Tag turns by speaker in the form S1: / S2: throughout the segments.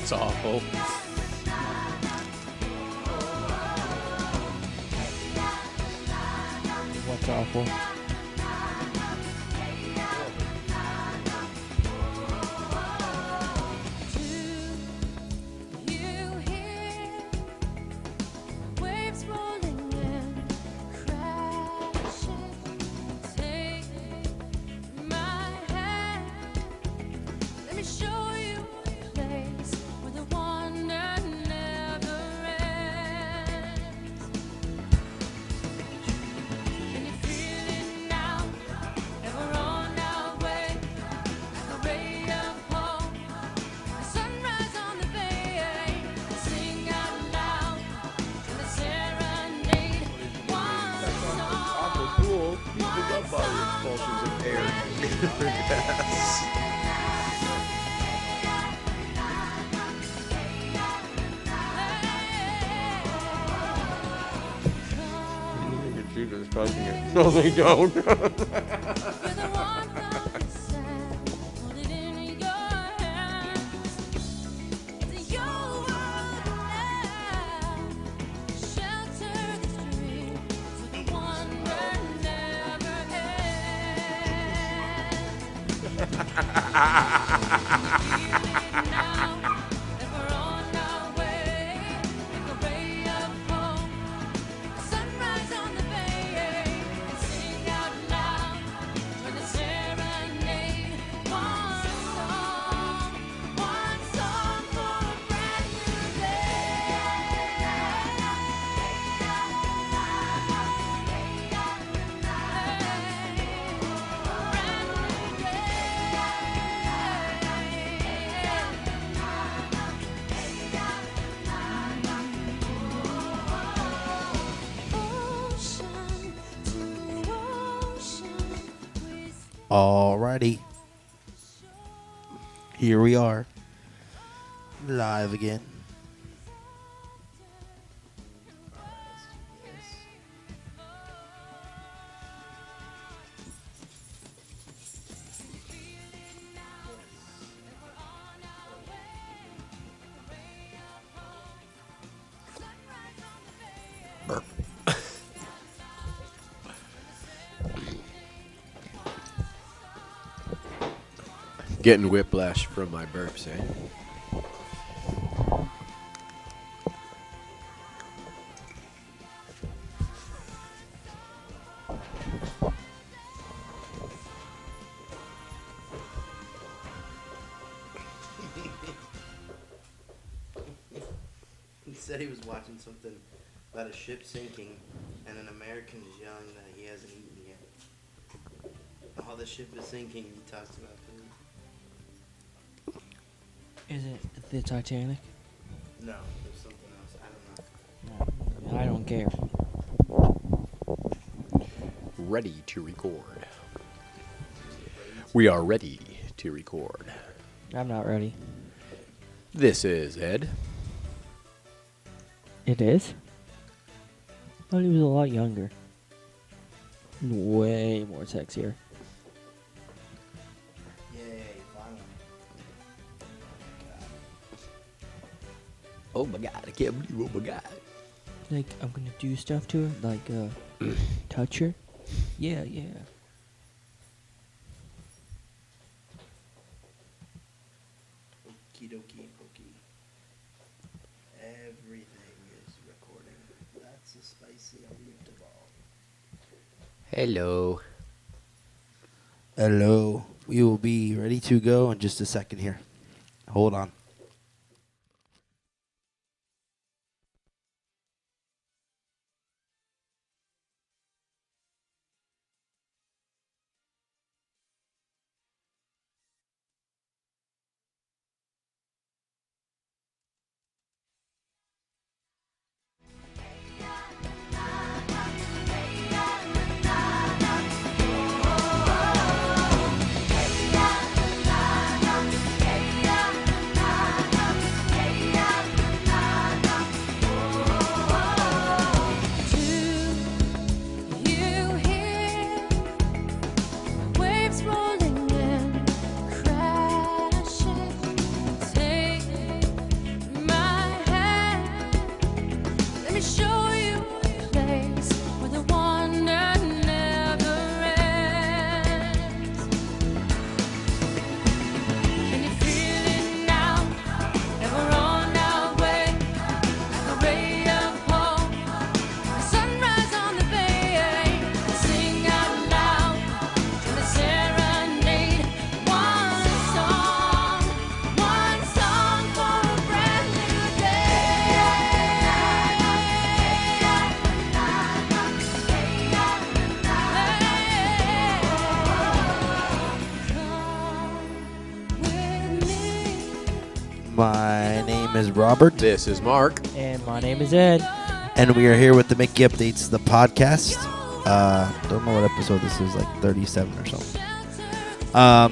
S1: That's awful.
S2: What's awful?
S1: No, they don't.
S2: Alrighty. Here we are. Live again.
S1: Getting whiplash from my burps, eh?
S3: He said he was watching something about a ship sinking, and an American is yelling that he hasn't eaten yet. While the ship is sinking, he talks about food.
S2: Is it the Titanic?
S3: No, there's something else. I don't know.
S2: No, I don't care.
S1: Ready to record. We are ready to record.
S2: I'm not ready.
S1: This is Ed.
S2: It is? I thought he was a lot younger. Way more sexier.
S3: Yay, finally.
S1: Oh my god, I can't believe, oh my god.
S2: Like, I'm gonna do stuff to her, like, touch her. Yeah.
S3: Okie dokie pokey. Everything is recording. That's a spicy meatball.
S1: Hello.
S2: Hello. We will be ready to go in just a second here. Hold on.
S4: name is Robert.
S1: This is Mark.
S2: And my name is Ed.
S4: And we are here with the Mickey Updates, the podcast. Don't know what episode this is, like 37 or something.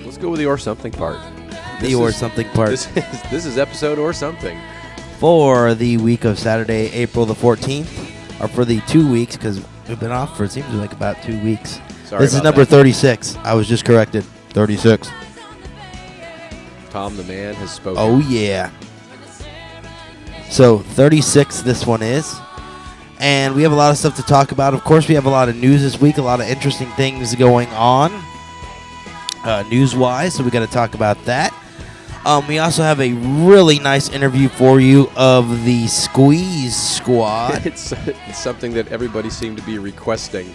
S1: Let's go with the or something part.
S4: Something part.
S1: This is episode or something.
S4: For the week of Saturday, April the 14th, or for the 2 weeks, because we've been off for, it seems like about 2 weeks.
S1: Sorry
S4: This is
S1: about
S4: number
S1: that.
S4: 36. I was just corrected. 36.
S1: Tom the man has spoken.
S4: Oh, yeah. So, 36 this one is. And we have a lot of stuff to talk about. Of course, we have a lot of news this week, a lot of interesting things going on news-wise, so we got to talk about that. We also have a really nice interview for you of the Squeeze Squad.
S1: It's something that everybody seemed to be requesting.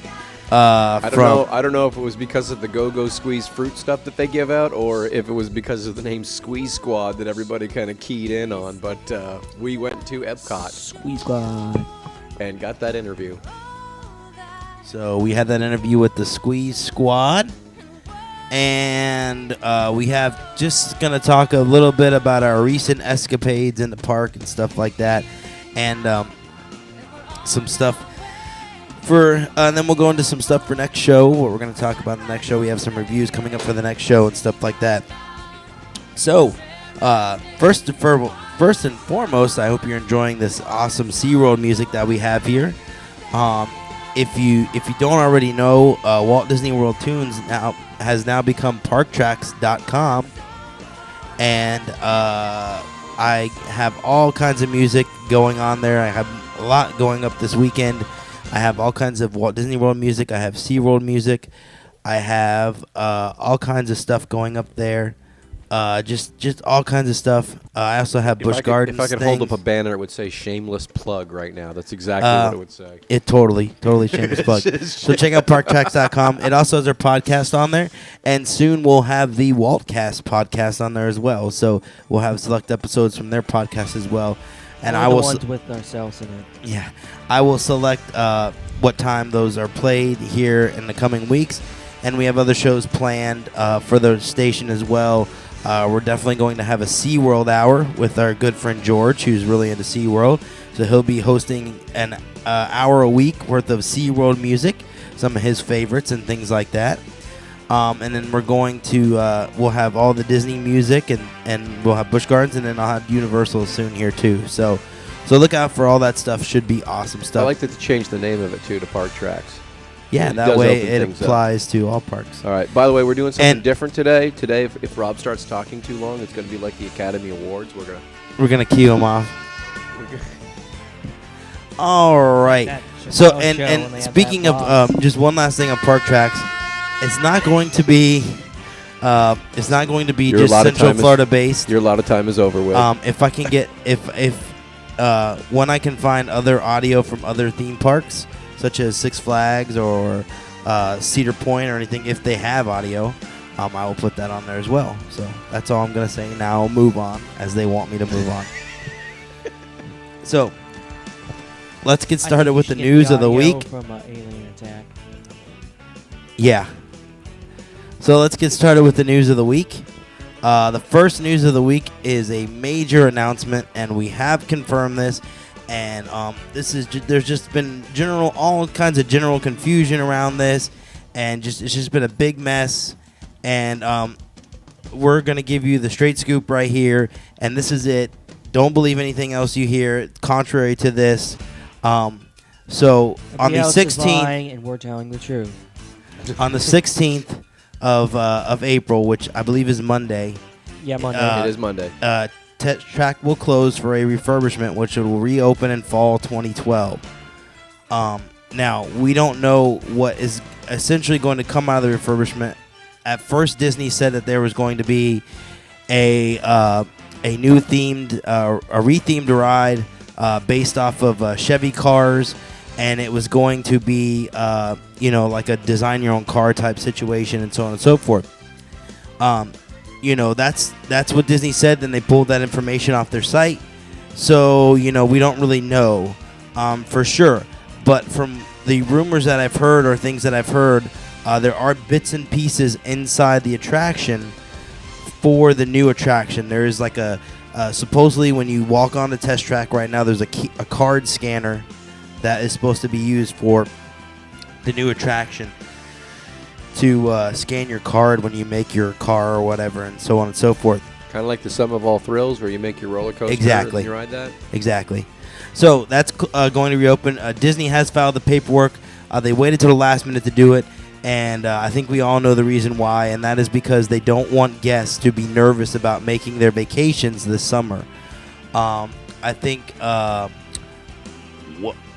S4: I
S1: I don't know if it was because of the GoGoSqueez fruit stuff that they give out, or if it was because of the name Squeeze Squad that everybody kind of keyed in on. But we went to Epcot
S2: Squeeze Squad.
S1: and got that interview.
S4: So we had that interview with the Squeeze Squad. And we have just going to talk a little bit about our recent escapades in the park and stuff like that. And some stuff and then we'll go into some stuff for next show, what we're going to talk about in the next show. We have some reviews coming up for the next show and stuff like that. So, first and foremost, I hope you're enjoying this awesome SeaWorld music that we have here. If you don't already know, Walt Disney World Tunes has now become ParkTracks.com, and I have all kinds of music going on there. I have a lot going up this weekend. I have all kinds of Walt Disney World music. I have SeaWorld music. I have all kinds of stuff going up there. Just all kinds of stuff. I also have Busch Gardens.
S1: If I could hold up a banner, it would say "shameless plug" right now. That's exactly what it would say.
S4: It totally shameless plug. So check out ParkTracks.com. It also has our podcast on there, and soon we'll have the Waltcast podcast on there as well. So we'll have select episodes from their podcast as well. And
S2: All
S4: I
S2: the
S4: will
S2: ones with ourselves in it.
S4: Yeah, I will select what time those are played here in the coming weeks, and we have other shows planned for the station as well. We're definitely going to have a SeaWorld hour with our good friend George, who's really into SeaWorld. So he'll be hosting an hour a week worth of SeaWorld music, some of his favorites and things like that. And then we're going to, we'll have all the Disney music, and we'll have Busch Gardens, and then I'll have Universal soon here too. So look out for all that stuff. Should be awesome stuff.
S1: I like that they changed the name of it too to Park Tracks.
S4: Yeah,
S1: It
S4: that
S1: does
S4: way
S1: open
S4: it
S1: things up.
S4: applies to all parks.
S1: All right. By the way, we're doing something
S4: And-
S1: different today. Today, if Rob starts talking too long, it's going to be like the Academy Awards.
S4: We're gonna cue him off. All right.
S2: That
S4: So
S2: Chappelle show when they
S4: and
S2: have
S4: speaking
S2: that
S4: of
S2: box.
S4: just one last thing on Park Tracks, it's not going to be just Central Florida based.
S1: Your lot of time is over with.
S4: If I can get when I can find other audio from other theme parks such as Six Flags or Cedar Point or anything, if they have audio, I will put that on there as well. So that's all I'm gonna say. Now I'll move on as they want me to move on. So let's get
S2: I think
S4: started
S2: you
S4: with
S2: should
S4: the
S2: get
S4: news of the
S2: audio
S4: week.
S2: From Alien Attack.
S4: Yeah. So let's get started with the news of the week. The first news of the week is a major announcement, and we have confirmed this. And this is there's just been all kinds of general confusion around this, and it's just been a big mess. And we're gonna give you the straight scoop right here, and this is it. Don't believe anything else you hear contrary to this. So on
S2: Everybody
S4: the
S2: else is
S4: 16th.
S2: lying, and we're telling the truth.
S4: On the 16th of April, which I believe is Monday,
S2: Yeah, Monday.
S1: it is Monday.
S4: Track will close for a refurbishment, which will reopen in fall 2012. Now, we don't know what is essentially going to come out of the refurbishment. At first, Disney said that there was going to be a new themed, a rethemed ride based off of Chevy cars, and it was going to be, like a design your own car type situation, and so on and so forth. That's what Disney said. Then they pulled that information off their site, so we don't really know for sure. But from the rumors that I've heard or things that I've heard, there are bits and pieces inside the attraction for the new attraction. There is like a Supposedly, when you walk on the test track right now, there's a card scanner that is supposed to be used for the new attraction to scan your card when you make your car or whatever, and so on and so forth.
S1: Kind of like the Sum of All Thrills, where you make your roller coaster
S4: Exactly.
S1: and you ride that.
S4: Exactly. So that's going to reopen. Disney has filed the paperwork. They waited till the last minute to do it, and I think we all know the reason why, and that is because they don't want guests to be nervous about making their vacations this summer. I think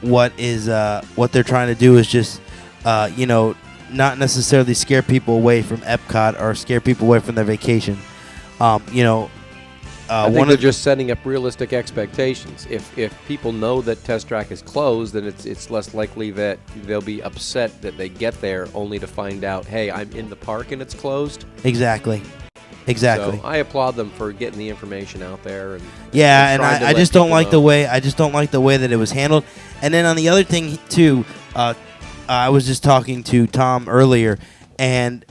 S4: what they're trying to do is just not necessarily scare people away from Epcot or scare people away from their vacation.
S1: I think they're just setting up realistic expectations. If people know that Test Track is closed, then it's less likely that they'll be upset that they get there only to find out, hey, I'm in the park and it's closed.
S4: Exactly.
S1: So I applaud them for getting the information out there.
S4: And I just don't like the way that it was handled. And then on the other thing too, I was just talking to Tom earlier. And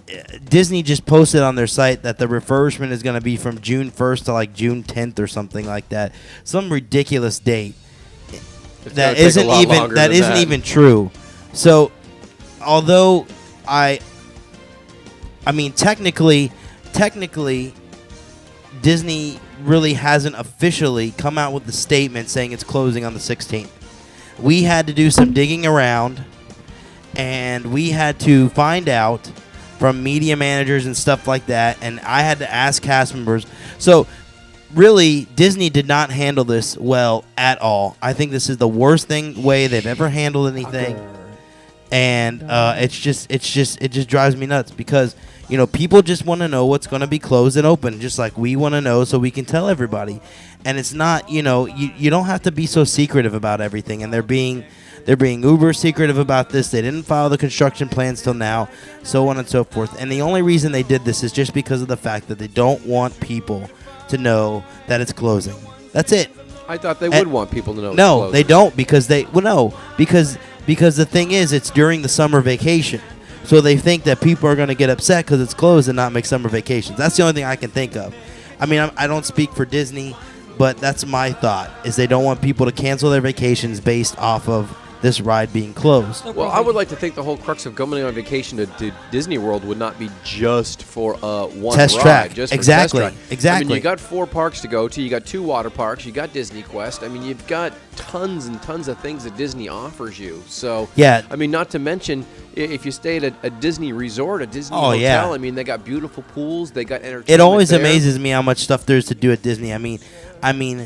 S4: Disney just posted on their site that the refurbishment is going to be from June 1st to like June 10th or something like that. Some ridiculous date that isn't even true. So, although I mean technically Disney really hasn't officially come out with the statement saying it's closing on the 16th. We had to do some digging around. And we had to find out from media managers and stuff like that, and I had to ask cast members. So, really, Disney did not handle this well at all. I think this is the worst way they've ever handled anything, and it just drives me nuts because people just want to know what's going to be closed and open, just like we want to know, so we can tell everybody. And it's not, you don't have to be so secretive about everything, and they're being uber secretive about this. They didn't file the construction plans till now, so on and so forth. And the only reason they did this is just because of the fact that they don't want people to know that it's closing. That's it.
S1: I thought they would want people to know.
S4: No,
S1: it's
S4: they don't because because the thing is, it's during the summer vacation, so they think that people are going to get upset because it's closed and not make summer vacations. That's the only thing I can think of. I mean, I don't speak for Disney, but that's my thought: is they don't want people to cancel their vacations based off of this ride being closed.
S1: Well, I would like to think the whole crux of going on vacation to Disney World would not be just for one
S4: test
S1: ride.
S4: Track.
S1: Just
S4: Exactly.
S1: For test track.
S4: Exactly.
S1: I mean, you got 4 parks to go to. You got 2 water parks. You got Disney Quest. I mean, you've got tons and tons of things that Disney offers you. So,
S4: yeah.
S1: I mean, not to mention, if you stay at a Disney resort, a Disney hotel,
S4: yeah.
S1: I mean, they got beautiful pools. They got entertainment.
S4: It always
S1: there.
S4: amazes me how much stuff there is to do at Disney. I mean,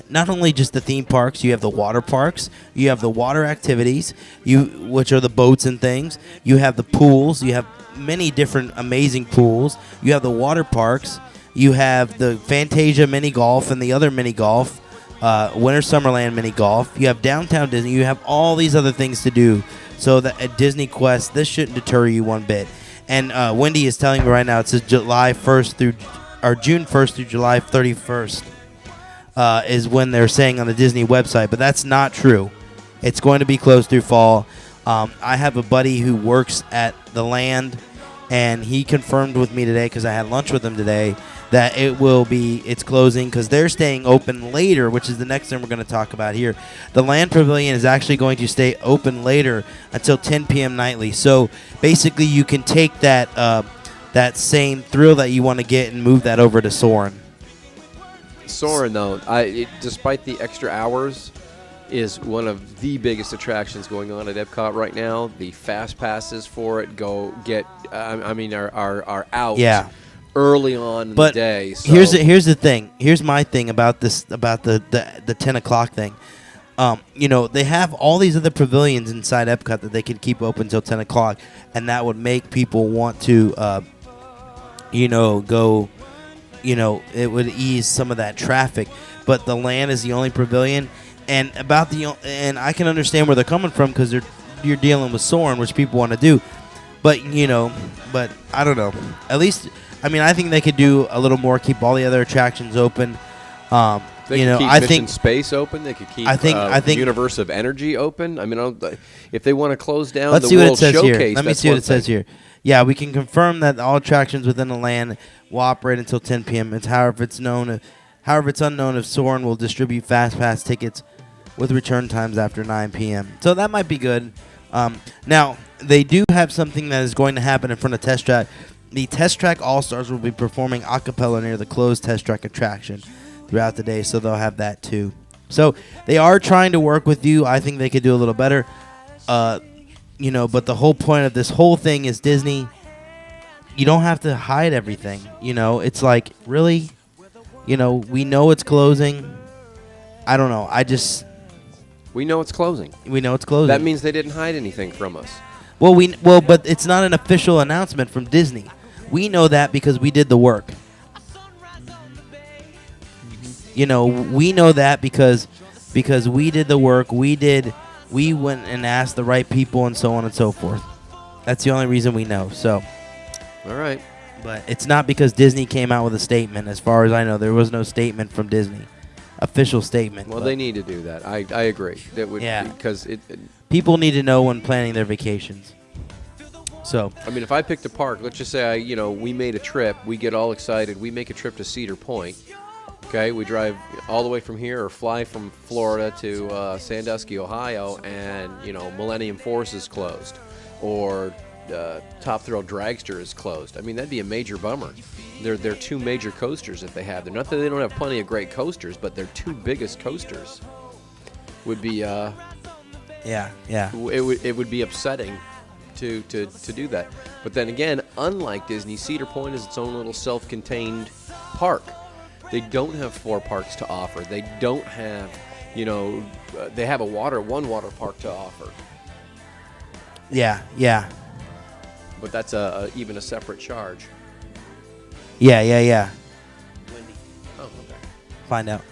S4: not only just the theme parks, you have the water parks, you have the water activities, which are the boats and things. You have the pools, you have many different amazing pools. You have the water parks, you have the Fantasia mini golf and the other mini golf, Winter Summerland mini golf. You have Downtown Disney. You have all these other things to do. So that at Disney Quest, this shouldn't deter you one bit. And Wendy is telling me right now it says June 1st through July 31st. Is when they're saying on the Disney website, but that's not true. It's going to be closed through fall. I have a buddy who works at the Land, and he confirmed with me today because I had lunch with him today that it's closing because they're staying open later, which is the next thing we're going to talk about here. The Land Pavilion is actually going to stay open later until 10 p.m. nightly. So basically, you can take that same thrill that you want to get and move that over to Soarin'.
S1: Soarin', though, despite the extra hours, is one of the biggest attractions going on at Epcot right now. The fast passes for it are out early on in the day. So.
S4: Here's the thing. Here's my thing about this, about the 10 o'clock thing. They have all these other pavilions inside Epcot that they can keep open until 10 o'clock, and that would make people want to, go. It would ease some of that traffic, but the Land is the only pavilion, and I can understand where they're coming from because you're dealing with Soarin', which people want to do, but I don't know. At least, I think they could do a little more, keep all the other attractions open.
S1: They could keep Mission Space open. They could keep
S4: I think
S1: Universe of Energy open. If they want to close down
S4: let's
S1: the
S4: see what
S1: World
S4: it says
S1: Showcase,
S4: here. Let me see what it says here. Yeah, we can confirm that all attractions within the Land will operate until 10 p.m. However, it's known However, it's unknown if Soarin' will distribute Fast Pass tickets with return times after 9 p.m. So that might be good. Now, they do have something that is going to happen in front of Test Track. The Test Track All-Stars will be performing a cappella near the closed Test Track attraction throughout the day, so they'll have that too. So they are trying to work with you. I think they could do a little better. But the whole point of this whole thing is Disney. You don't have to hide everything. It's like, really? We know it's closing. I don't know.
S1: We know it's closing.
S4: We know it's closing.
S1: That means they didn't hide anything from us.
S4: Well, but it's not an official announcement from Disney. We know that because we did the work. We know that because we did the work. We went and asked the right people and so on and so forth. That's the only reason we know. So,
S1: all right.
S4: But it's not because Disney came out with a statement. As far as I know, there was no statement from Disney, official statement.
S1: Well, they need to do that. I agree. That would because
S4: people need to know when planning their vacations. So,
S1: I mean, if I picked a park, let's just say we made a trip, we get all excited, we make a trip to Cedar Point. Okay, we drive all the way from here or fly from Florida to Sandusky, Ohio, and Millennium Force is closed, or Top Thrill Dragster is closed. I mean, that'd be a major bummer. They're two major coasters that they have. They're not that they don't have plenty of great coasters, but their two biggest coasters would be it would be upsetting to do that. But then again, unlike Disney, Cedar Point is its own little self-contained park. They don't have 4 parks to offer. They don't have, they have one water park to offer.
S4: Yeah.
S1: But that's even a separate charge.
S4: Yeah.
S1: Wendy. Oh, okay.
S4: Find out.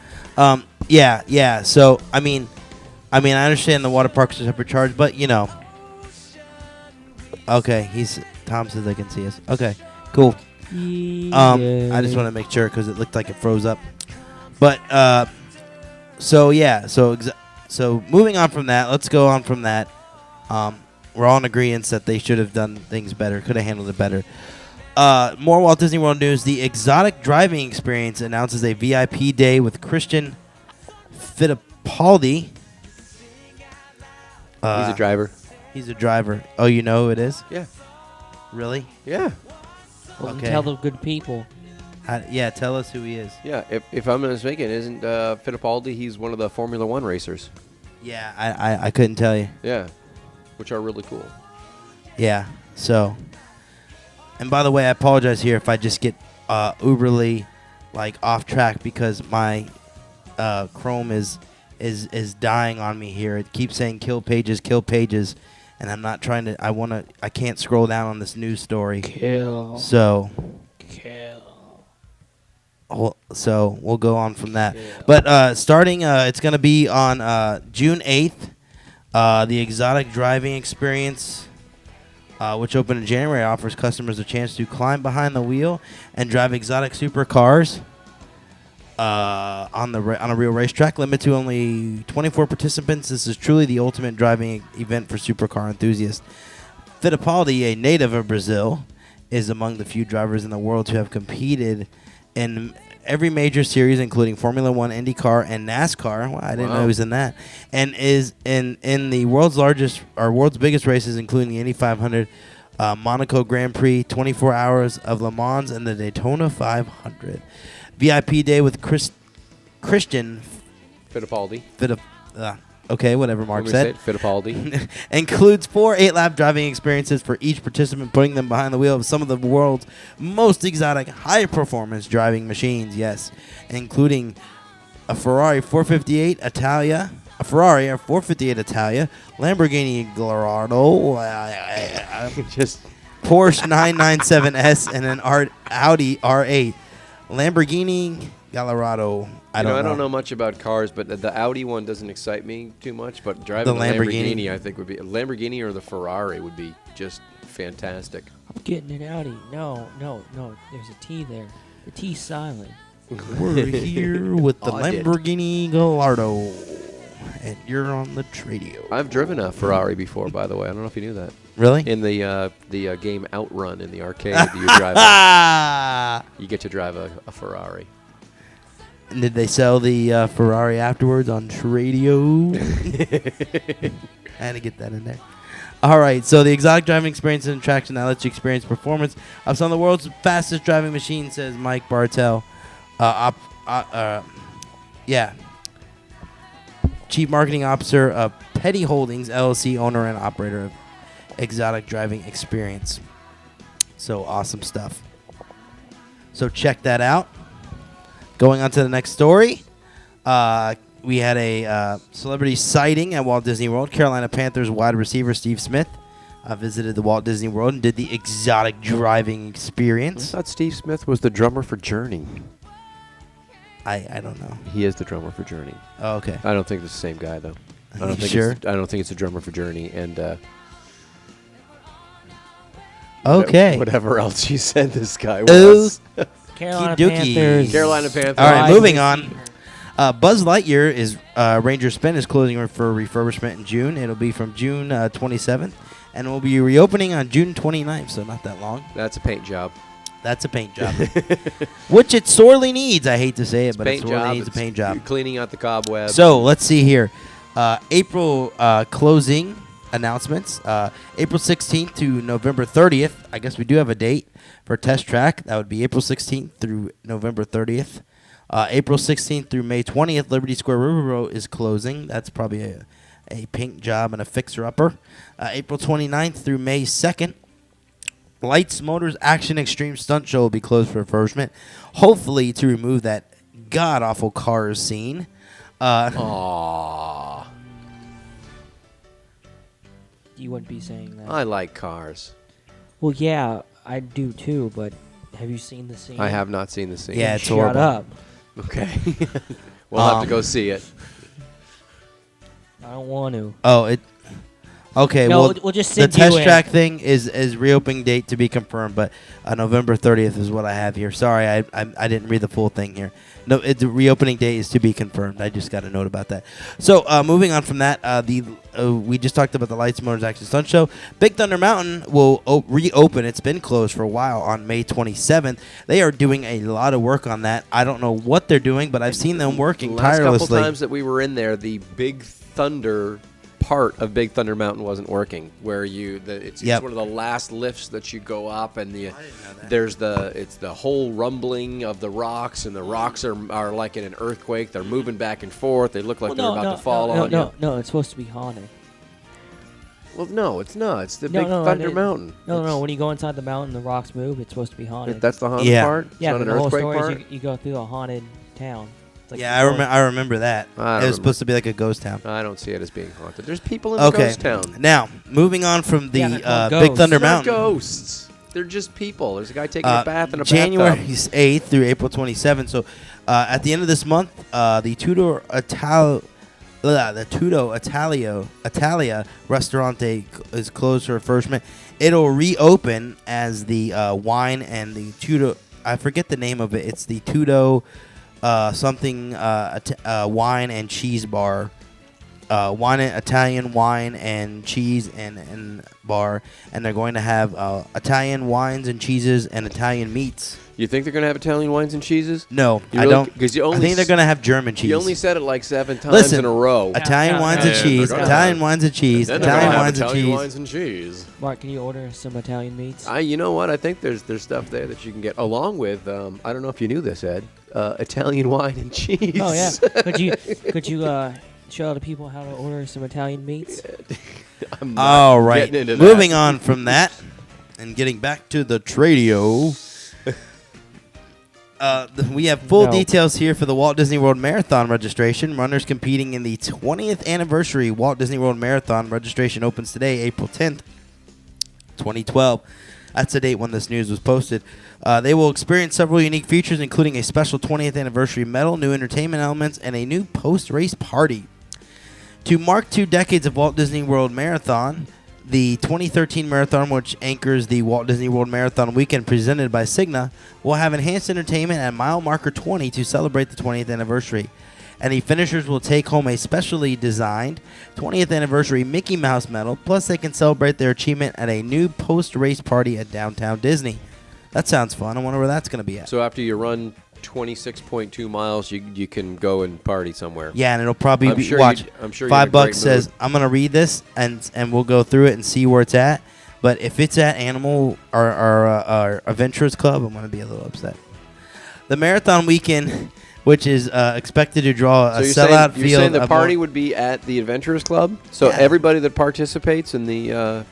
S4: Yeah. So I mean, I understand the water parks are separate charge, but Okay, Tom says they can see us. Okay, cool. I just want to make sure because it looked like it froze up. But so moving on from that, let's go on from that. We're all in agreement that they should have done things better, could have handled it better. More Walt Disney World news. The Exotic Driving Experience announces a VIP day with Christian Fittipaldi.
S1: He's a driver.
S4: He's a driver. Oh, you know who it is?
S1: Yeah.
S4: Really?
S1: Yeah.
S2: Well, tell the good people.
S4: Tell us who he is.
S1: Yeah, if I'm not mistaken, isn't Fittipaldi, he's one of the Formula One racers.
S4: Yeah, I couldn't tell you.
S1: Yeah, which are really cool.
S4: Yeah, so. And by the way, I apologize here if I just get uberly off track because my Chrome is dying on me here. It keeps saying kill pages, and I'm not trying to. I can't scroll down on this news story.
S2: Kill.
S4: So we'll go on from that. Kill. But starting, it's going to be on June 8th. The Exotic Driving Experience, which opened in January, offers customers a chance to climb behind the wheel and drive exotic supercars. On a real racetrack, limited to only 24 participants. This is truly the ultimate driving event for supercar enthusiasts. Fittipaldi, a native of Brazil, is among the few drivers in the world to have competed in every major series, including Formula One, IndyCar, and NASCAR. Well, I didn't know he was in that. And is in the world's biggest races, including the Indy 500, Monaco Grand Prix, 24 Hours of Le Mans, and the Daytona 500. VIP day with Christian
S1: Fittipaldi.
S4: Okay, whatever Mark said.
S1: Fittipaldi.
S4: Includes 4 8-lap driving experiences for each participant, putting them behind the wheel of some of the world's most exotic, high-performance driving machines, yes, including a Ferrari 458 Italia, Lamborghini Gallardo,
S1: just
S4: Porsche 997S, and an Audi R8. Lamborghini Gallardo. I don't
S1: know much about cars, but the Audi one doesn't excite me too much. But driving the Lamborghini, I think would be a Lamborghini or the Ferrari would be just fantastic.
S2: I'm getting an Audi. No. There's a T there. The T's silent.
S4: We're here with the Lamborghini Gallardo, and you're on the radio.
S1: I've driven a Ferrari before, by the way. I don't know if you knew that.
S4: Really?
S1: In the game Outrun in the arcade, you get to drive a Ferrari.
S4: And did they sell the Ferrari afterwards on radio? I had to get that in there. All right, so the exotic driving experience and attraction that lets you experience performance of some of the world's fastest driving machines, says Mike Bartel. Chief Marketing Officer of Petty Holdings, LLC, owner and operator of Exotic Driving Experience. So awesome stuff. So check that out. Going on to the next story. We had a celebrity sighting at Walt Disney World. Carolina Panthers wide receiver Steve Smith visited the Walt Disney World and did the exotic driving experience.
S1: I thought Steve Smith was the drummer for Journey.
S4: I don't know.
S1: He is the drummer for Journey.
S4: Oh, okay.
S1: I don't think it's the same guy, though. I don't think
S4: sure?
S1: I don't think it's a drummer for Journey. And
S4: okay.
S1: Whatever else you said this guy was.
S2: Carolina
S4: Okey-dokey.
S2: Panthers.
S1: Carolina Panthers.
S4: All right,
S2: Wide
S4: moving on.
S2: receiver.
S4: Buzz Lightyear is Ranger Spin is closing for refurbishment in June. It'll be from June 27th, and will be reopening on June 29th, so not that long.
S1: That's a paint job.
S4: That's a paint job, which it sorely needs. I hate to say it, but it
S1: Paint
S4: sorely
S1: job.
S4: needs a paint job.
S1: Cleaning out the cobwebs.
S4: So let's see here. April closing announcements. April 16th to November 30th. I guess we do have a date for Test Track. That would be April 16th through November 30th. April 16th through May 20th, Liberty Square Riverboat is closing. That's probably a paint job and a fixer-upper. April 29th through May 2nd, Lights Motors Action Extreme Stunt Show will be closed for refurbishment, hopefully to remove that god-awful Cars scene.
S1: Aww.
S2: You wouldn't be saying that.
S1: I like Cars.
S2: Well, yeah, I do too, but have you seen the scene?
S1: I have not seen the scene.
S4: Yeah, it's
S2: Shut
S4: horrible.
S2: up.
S1: Okay. We'll have to go see it.
S2: I don't want to.
S4: Oh, it. Okay,
S2: No,
S4: well,
S2: we'll just
S4: the
S2: send you
S4: Test
S2: in.
S4: Track thing is reopening date to be confirmed, but November 30th is what I have here. Sorry, I didn't read the full thing here. No, the reopening date is to be confirmed. I just got a note about that. So moving on from that, we just talked about the Lights Motors Action Stunt Show. Big Thunder Mountain will reopen. It's been closed for a while on May 27th. They are doing a lot of work on that. I don't know what they're doing, but I've seen them working
S1: The last
S4: tirelessly.
S1: couple times that we were in there, the Big Thunder part of Big Thunder Mountain wasn't working. Where it's
S4: Yep.
S1: one of the last lifts that you go up, and
S3: I didn't know that.
S1: there's the whole rumbling of the rocks, and the rocks are like in an earthquake. They're moving back and forth. They look like they're about to fall on you.
S2: No, it's supposed to be haunted.
S1: Well, no, it's not. It's the
S2: No,
S1: Big
S2: no,
S1: Thunder
S2: it-
S1: Mountain.
S2: No, when you go inside the mountain, the rocks move. It's supposed to be haunted.
S1: That's the haunted
S4: Yeah.
S1: part. It's
S2: yeah,
S1: not
S2: but
S1: an
S2: the whole
S1: earthquake
S2: story
S1: part.
S2: is you go through a haunted town. It's like
S4: Yeah,
S2: you're going-
S4: I remember that.
S1: I
S4: It
S1: don't
S4: was
S1: remember.
S4: supposed to be like a ghost town.
S1: I don't see it as being haunted. There's people in the
S4: Okay.
S1: ghost town.
S4: Now, moving on from the
S2: Yeah, they're called
S4: Big
S2: ghosts.
S4: Thunder
S1: They're not
S4: Mountain.
S1: ghosts. They're just people. There's a guy taking a bath in a
S4: January
S1: bathtub.
S4: 8th through April 27th. So at the end of this month, the Tudor Italia Ristorante is closed for refurbishment. It'll reopen as the wine and the Tudor. I forget the name of it. It's the Tudor wine and cheese bar. Italian wine and cheese and bar, and they're going to have Italian wines and cheeses and Italian meats.
S1: You think they're going to have Italian wines and cheeses?
S4: No,
S1: You
S4: I
S1: really-
S4: don't.
S1: 'cause you only
S4: I think they're
S1: s-
S4: going to have German cheese.
S1: You only said it like 7 times
S4: Listen,
S1: in a row.
S4: Italian
S2: Yeah,
S4: wines
S2: yeah,
S4: and
S1: yeah,
S4: cheese.
S1: they're gonna
S4: Italian
S1: have-
S4: wines and cheese.
S1: Then they're
S4: Italian
S1: gonna have
S4: wines and
S1: Italian
S4: cheese.
S1: wines and cheese.
S2: Mark, can you order some Italian meats?
S1: You know what? I think there's stuff there that you can get along with. I don't know if you knew this, Ed. Italian wine and cheese.
S2: Oh yeah. Could you show the people how to order some Italian meats?
S1: I'm not
S4: All right.
S1: getting into that.
S4: Moving on from that and getting back to the Tradio. We have full
S2: No.
S4: details here for the Walt Disney World Marathon registration. Runners competing in the 20th anniversary Walt Disney World Marathon registration opens today, April 10th, 2012. That's the date when this news was posted. They will experience several unique features, including a special 20th anniversary medal, new entertainment elements, and a new post-race party. To mark 2 decades of Walt Disney World Marathon, the 2013 marathon, which anchors the Walt Disney World Marathon weekend presented by Cigna, will have enhanced entertainment at mile marker 20 to celebrate the 20th anniversary. And the finishers will take home a specially designed 20th anniversary Mickey Mouse medal, plus they can celebrate their achievement at a new post-race party at Downtown Disney. That sounds fun. I wonder where that's going to be at.
S1: So after you run 26.2 miles, you can go and party somewhere.
S4: Yeah, and it'll probably
S1: I'm
S4: be
S1: sure
S4: watch.
S1: I'm sure you're in a
S4: $5
S1: great
S4: says
S1: mood.
S4: I'm gonna read this and we'll go through it and see where it's at. But if it's at Animal or Adventurers Club, I'm gonna be a little upset. The marathon weekend, which is expected to draw a sellout field.
S1: You're saying the
S4: of
S1: party
S4: more-
S1: would be at the Adventurers Club? So
S4: Yeah.
S1: everybody that participates in the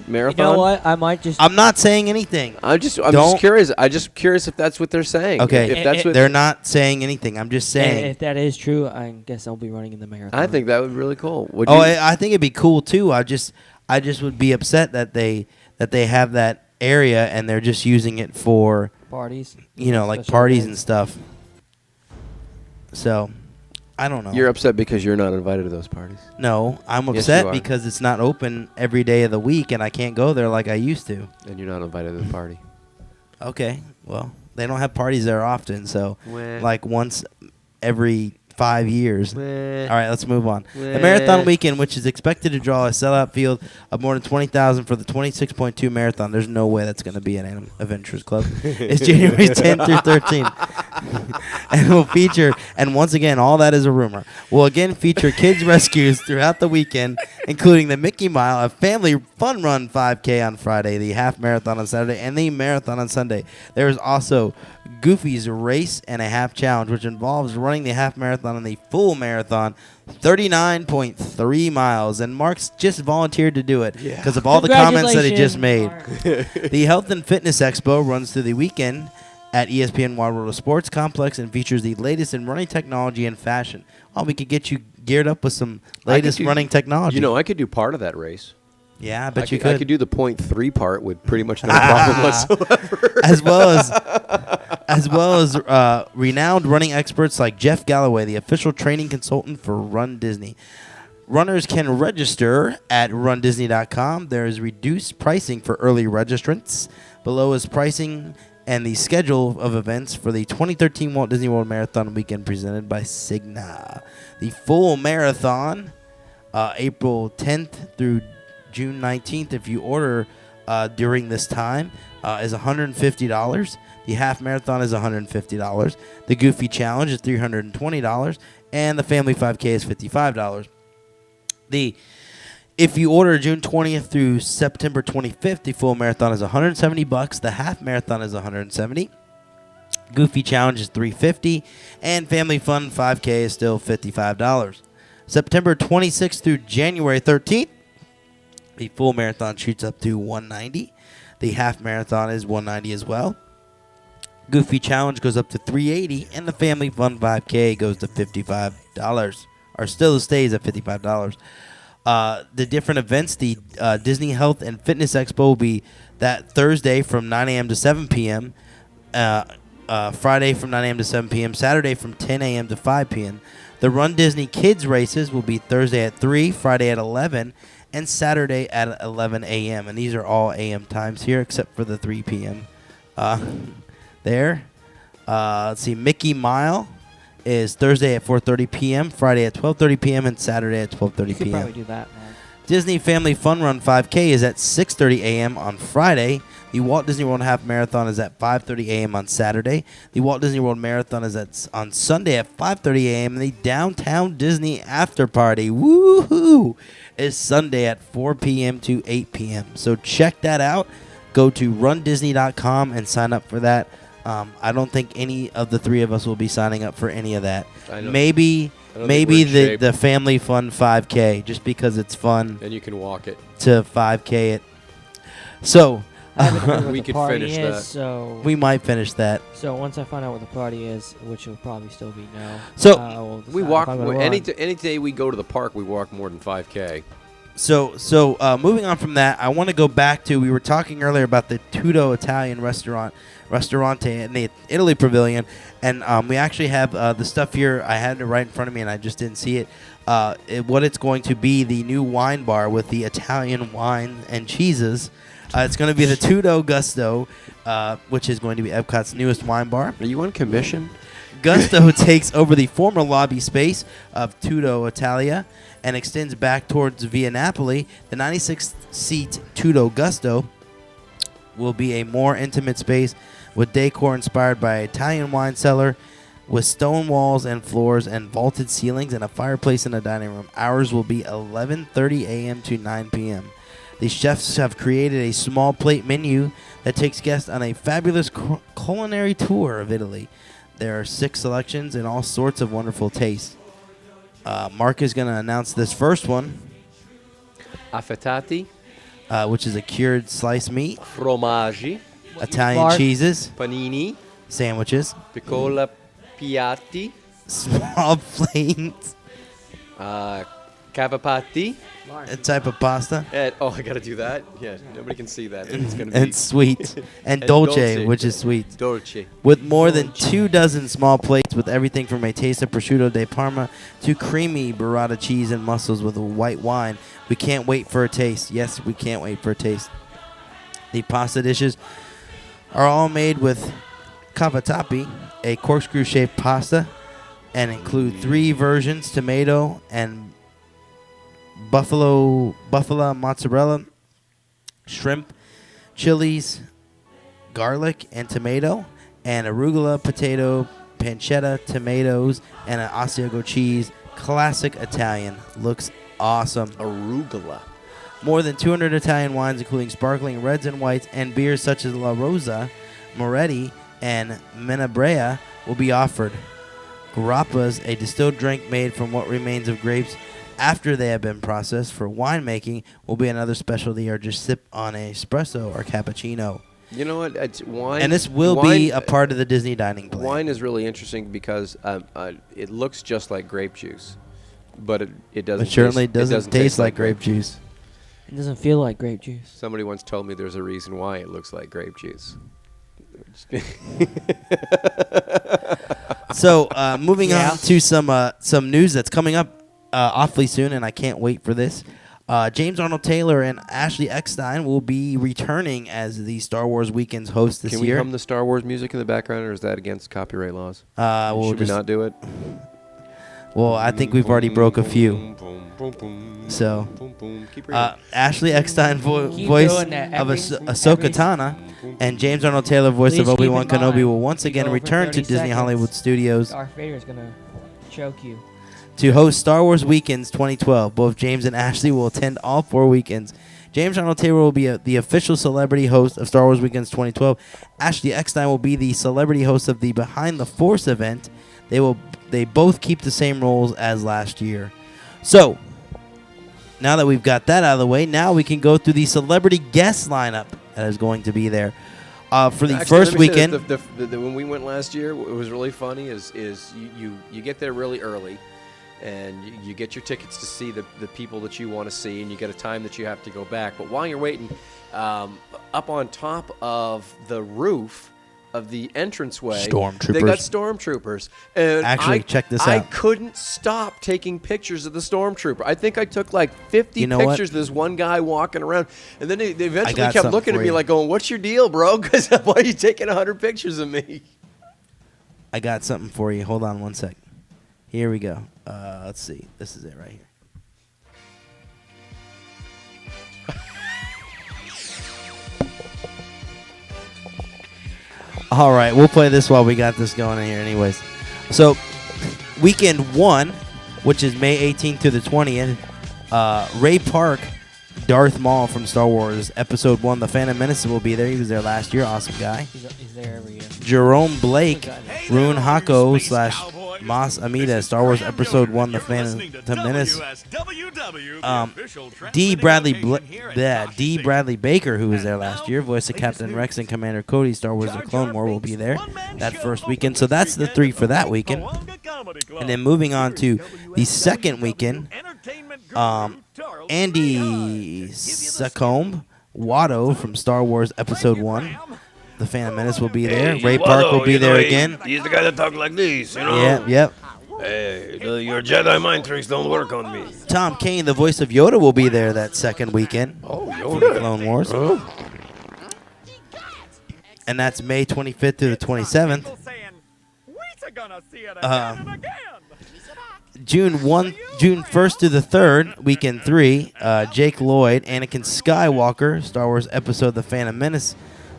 S1: marathon.
S2: You know what? I might just.
S4: I'm not saying anything.
S1: I'm just
S4: Don't-
S1: curious. I'm just curious if that's what they're saying.
S4: Okay.
S1: If that's what
S4: They're not saying anything. I'm just saying.
S2: If that is true, I guess I'll be running in the marathon.
S1: I think that would be really cool. Would
S4: Oh,
S1: you?
S4: I think it'd be cool too. I just would be upset that they have that area and they're just using it for
S2: parties.
S4: like
S2: Special
S4: parties
S2: events.
S4: and stuff. So, I don't know.
S1: You're upset because you're not invited to those parties.
S4: No, I'm
S1: Yes,
S4: upset
S1: you are.
S4: because it's not open every day of the week and I can't go there like I used to.
S1: And you're not invited to the party.
S4: Okay, well, they don't have parties there often, so
S1: Wah.
S4: like once every 5 years.
S1: Wah.
S4: All right, let's move on. The
S1: Wah.
S4: marathon weekend, which is expected to draw a sellout field of more than 20,000 for the 26.2 marathon. There's no way that's going to be an Adventurers Club. It's January 10th through 13th. And will feature, and once again, all that is a rumor, will again feature kids' rescues throughout the weekend, including the Mickey Mile, a family fun run 5K on Friday, the half marathon on Saturday, and the marathon on Sunday. There is also Goofy's Race and a Half Challenge, which involves running the half marathon and the full marathon, 39.3 miles. And Mark's just volunteered to do it because of all the comments that he just made. The Health and Fitness Expo runs through the weekend at ESPN Wide World of Sports Complex and features the latest in running technology and fashion. Oh, we could get you geared up with some latest running technology.
S1: You know, I could do part of that race.
S4: Yeah, I bet you could.
S1: I could do the 0.3 part with pretty much no problem whatsoever.
S4: as well as renowned running experts like Jeff Galloway, the official training consultant for Run Disney. Runners can register at rundisney.com. There is reduced pricing for early registrants. Below is pricing and the schedule of events for the 2013 Walt Disney World Marathon Weekend presented by Cigna. The full marathon, April 10th through June 19th, if you order during this time, is $150. The half marathon is $150. The Goofy Challenge is $320, and the Family 5K is $55. If you order June 20th through September 25th, the full marathon is $170. The half marathon is $170. Goofy Challenge is $350, and Family Fun 5K is still $55. September 26th through January 13th, the full marathon shoots up to $190. The half marathon is $190 as well. Goofy Challenge goes up to $380, and the Family Fun 5K goes to $55, or still stays at $55. The different events, the Disney Health and Fitness Expo will be that Thursday from 9 a.m. to 7 p.m., Friday from 9 a.m. to 7 p.m., Saturday from 10 a.m. to 5 p.m. The Run Disney Kids races will be Thursday at 3, Friday at 11, and Saturday at 11 a.m. And these are all a.m. times here except for the 3 p.m. There. Let's see, Mickey Mile is Thursday at 4:30 p.m., Friday at 12:30 p.m., and Saturday at 12:30
S2: You could
S4: p.m.
S2: probably do that, man.
S4: Disney Family Fun Run 5K is at 6:30 a.m. on Friday. The Walt Disney World Half Marathon is at 5:30 a.m. on Saturday. The Walt Disney World Marathon is on Sunday at 5:30 a.m. And the Downtown Disney After Party, woohoo, is Sunday at 4 p.m. to 8 p.m. So check that out. Go to rundisney.com and sign up for that. I don't think any of the three of us will be signing up for any of that. Maybe the Family Fun 5K, just because it's fun.
S1: And you can walk it.
S4: To 5K it. So
S2: I haven't heard what
S1: We
S2: the
S1: could
S2: party
S1: finish
S2: is,
S1: that.
S2: So
S4: we might finish that.
S2: So once I find out what the party is, which will probably still be no.
S4: So
S2: we'll
S1: We
S2: decide
S1: walk
S2: if I'm gonna
S1: any
S2: run.
S1: day we go to the park. We walk more than 5K.
S4: So moving on from that, I want to go back to, we were talking earlier about the Tutto Italian Restaurante in the Italy Pavilion, and we actually have the stuff here. I had it right in front of me, and I just didn't see it. What it's going to be, the new wine bar with the Italian wine and cheeses. It's going to be the Tutto Gusto, which is going to be Epcot's newest wine bar.
S1: Are you on commission?
S4: Gusto takes over the former lobby space of Tutto Italia and extends back towards Via Napoli. The 96-seat Tutto Gusto will be a more intimate space with decor inspired by Italian wine cellar, with stone walls and floors and vaulted ceilings and a fireplace in the dining room. Hours will be 11:30 a.m. to 9 p.m. The chefs have created a small plate menu that takes guests on a fabulous culinary tour of Italy. There are 6 selections and all sorts of wonderful tastes. Mark is going to announce this first one.
S1: Affettati.
S4: Which is a cured sliced meat.
S1: Formaggi.
S4: Italian cheeses.
S1: Panini.
S4: Sandwiches.
S1: Piccola piatti.
S4: Small plates.
S1: Cavapatti.
S4: A type of pasta.
S1: I got to do that? Yeah, nobody can see that. It's gonna be
S4: and sweet. And dolce, which is sweet.
S1: Dolce.
S4: With more than 24 small plates with everything from a taste of prosciutto di Parma to creamy burrata cheese and mussels with a white wine. We can't wait for a taste. Yes, we can't wait for a taste. The pasta dishes are all made with cavatappi, a corkscrew-shaped pasta, and include 3 versions, tomato and buffalo mozzarella, shrimp, chilies, garlic, and tomato, and arugula, potato, pancetta, tomatoes, and an Asiago cheese. Classic Italian. Looks awesome.
S1: Arugula.
S4: More than 200 Italian wines, including sparkling reds and whites, and beers such as La Rosa, Moretti, and Menabrea, will be offered. Grappas, a distilled drink made from what remains of grapes after they have been processed for winemaking, will be another specialty, or just sip on an espresso or cappuccino.
S1: You know what? It's wine.
S4: And this will be a part of the Disney dining plan.
S1: Wine is really interesting because it looks just like grape juice, but it doesn't.
S4: It certainly doesn't taste like grape juice.
S2: It doesn't feel like grape juice.
S1: Somebody once told me there's a reason why it looks like grape juice.
S4: So moving on to some news that's coming up awfully soon, and I can't wait for this. James Arnold Taylor and Ashley Eckstein will be returning as the Star Wars Weekend's host this year.
S1: Can we hum the Star Wars music in the background, or is that against copyright laws?
S4: Should
S1: we not do it?
S4: Well, I think we've already broke a few. So, Ashley Eckstein, voice of Ahsoka Tano, and James Arnold Taylor, voice of Obi-Wan Kenobi, will once again return to Disney Hollywood Studios.
S2: Darth Vader's gonna choke you.
S4: To host Star Wars Weekends 2012. Both James and Ashley will attend all 4 weekends. James Arnold Taylor will be the official celebrity host of Star Wars Weekends 2012. Ashley Eckstein will be the celebrity host of the Behind the Force event. They both keep the same roles as last year. So, now that we've got that out of the way, now we can go through the celebrity guest lineup that is going to be there. For the first weekend.
S1: When we went last year, what was really funny is you get there really early, and you get your tickets to see the people that you want to see, and you get a time that you have to go back. But while you're waiting, up on top of the roof of the entranceway, they got stormtroopers. And
S4: actually, check this out.
S1: I couldn't stop taking pictures of the stormtrooper. I think I took like 50 pictures of this one guy walking around. And then they eventually kept looking at me like going, "What's your deal, bro? Because why are you taking 100 pictures of me?"
S4: I got something for you. Hold on one second. Here we go. Let's see. This is it right here. All right, we'll play this while we got this going in here anyways. So, weekend 1, which is May 18th to the 20th, Ray Park, Darth Maul from Star Wars Episode 1, The Phantom Menace, will be there. He was there last year. Awesome guy.
S2: He's there every year.
S4: Jerome Blake, Rune Hako / Mas Amida, Star Wars Episode 1, The Phantom Menace. D. Bradley Baker, who was there last year, voice of Captain Rex and Commander Cody, Star Wars The Clone War, will be there that first weekend. So that's the 3 for that weekend. And then moving on to the second weekend, Andy Secombe Watto from Star Wars Episode 1, The Phantom Menace, will be there. Ray Park will be there again.
S1: He's the guy that talks like this, you know?
S4: Yep.
S1: Hey, your Jedi mind tricks don't work on me.
S4: Tom Kane, the voice of Yoda, will be there that second weekend.
S1: Oh,
S4: for the Clone Wars.
S1: Huh?
S4: And that's May 25th to the 27th. June 1st to the 3rd, weekend 3, Jake Lloyd, Anakin Skywalker, Star Wars Episode The Phantom Menace,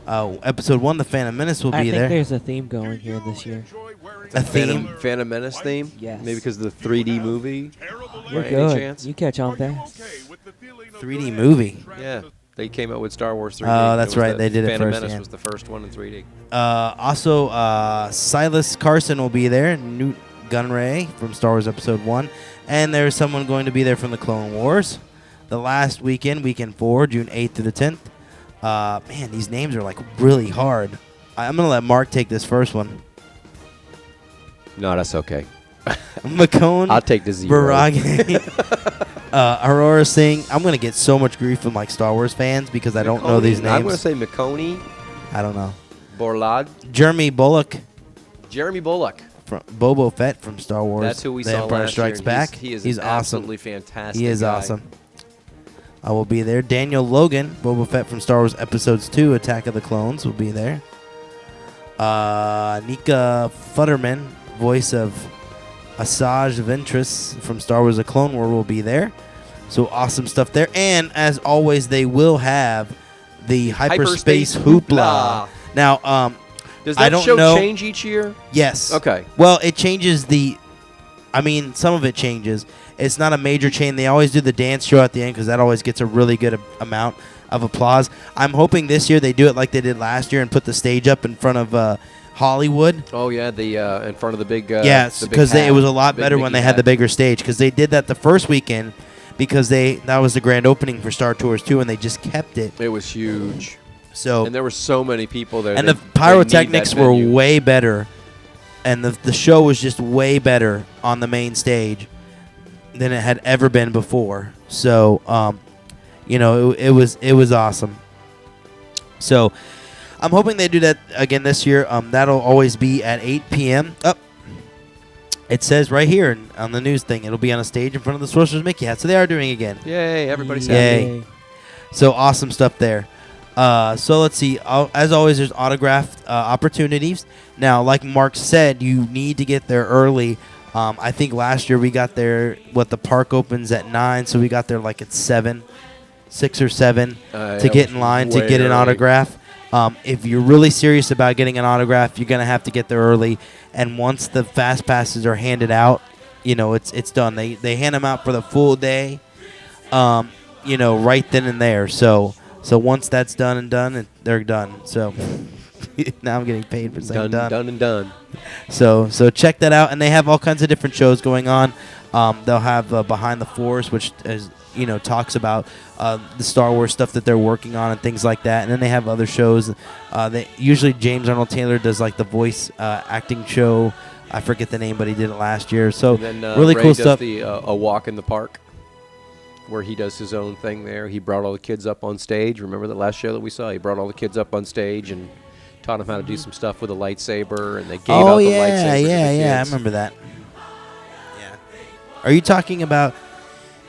S4: Episode 1, The Phantom Menace, will be there.
S2: I think there's a theme going here this year.
S4: A theme?
S1: Phantom Menace theme?
S2: Yes.
S1: Maybe because of the 3D movie?
S2: You're
S1: by
S2: good.
S1: Any chance?
S2: You catch on fast.
S4: 3D movie.
S1: Yeah. They came out with Star Wars 3D.
S4: Oh, that's right. They did it
S1: Phantom
S4: first.
S1: Menace
S4: Yeah.
S1: was the first one in 3D.
S4: Also, Silas Carson will be there. Newt Gunray from Star Wars Episode 1. And there's someone going to be there from the Clone Wars. The last weekend 4, June 8th through the 10th. Man, these names are like really hard. I'm going to let Mark take this first one.
S1: No, that's okay.
S4: McCone.
S1: I'll take the 0.
S4: Barage. Aurora Singh. I'm going to get so much grief from like Star Wars fans because I don't know these names.
S1: I'm going to say McConey.
S4: I don't know.
S1: Borlad.
S4: Jeremy Bullock.
S1: Jeremy Bullock.
S4: From Boba Fett from Star Wars.
S1: That's who we
S4: The
S1: saw
S4: Empire
S1: last
S4: Strikes
S1: year.
S4: Back.
S1: He's
S4: awesome.
S1: absolutely fantastic.
S4: He is
S1: guy.
S4: awesome. I will be there. Daniel Logan, Boba Fett from Star Wars Episodes 2, Attack of the Clones, will be there. Nika Futterman, voice of Asajj Ventress from Star Wars The Clone War, will be there. So awesome stuff there. And as always, they will have the Hyperspace Hoopla. Now,
S1: does
S4: I
S1: that
S4: don't
S1: show
S4: know.
S1: change each year?
S4: Yes.
S1: Okay.
S4: Well, it changes some of it changes. It's not a major change. They always do the dance show at the end because that always gets a really good amount of applause. I'm hoping this year they do it like they did last year and put the stage up in front of Hollywood.
S1: Oh, yeah, the in front of the big
S4: Yes, because it was a lot better when they had the
S1: big
S4: bigger stage because they did that the first weekend because that was the grand opening for Star Tours 2 and they just kept it.
S1: It was huge.
S4: So
S1: And there were so many people there.
S4: and
S1: they-
S4: the pyrotechnics
S1: they need that
S4: were
S1: venue.
S4: way better, and the show was just way better on the main stage than it had ever been before. So, it was awesome. So, I'm hoping they do that again this year. That'll always be at 8 p.m. It says right here on the news thing, it'll be on a stage in front of the Sorcerer's Mickey hat. So they are doing it again.
S1: Yay, everybody's
S4: Yay.
S1: happy.
S4: So awesome stuff there. So let's see. As always, there's autographed opportunities. Now, like Mark said, you need to get there early. I think last year we got there, the park opens at 9, so we got there like at 6 or 7 to get in line to get an autograph. If you're really serious about getting an autograph, you're going to have to get there early. And once the fast passes are handed out, it's done. They hand them out for the full day, right then and there. So once that's done, they're done. So now I'm getting paid for saying done. So check that out. And they have all kinds of different shows going on. They'll have Behind the Force, which is talks about the Star Wars stuff that they're working on and things like that. And then they have other shows. Usually James Arnold Taylor does like the voice acting show. I forget the name, but he did it last year. So
S1: And then,
S4: really
S1: Ray
S4: cool
S1: does
S4: stuff.
S1: A walk in the park where he does his own thing there. He brought all the kids up on stage. Remember the last show that we saw? He brought all the kids up on stage and taught them how to do some stuff with a lightsaber, and they gave out the lightsaber to the
S4: I
S1: kids.
S4: remember that. Yeah. Are you talking about?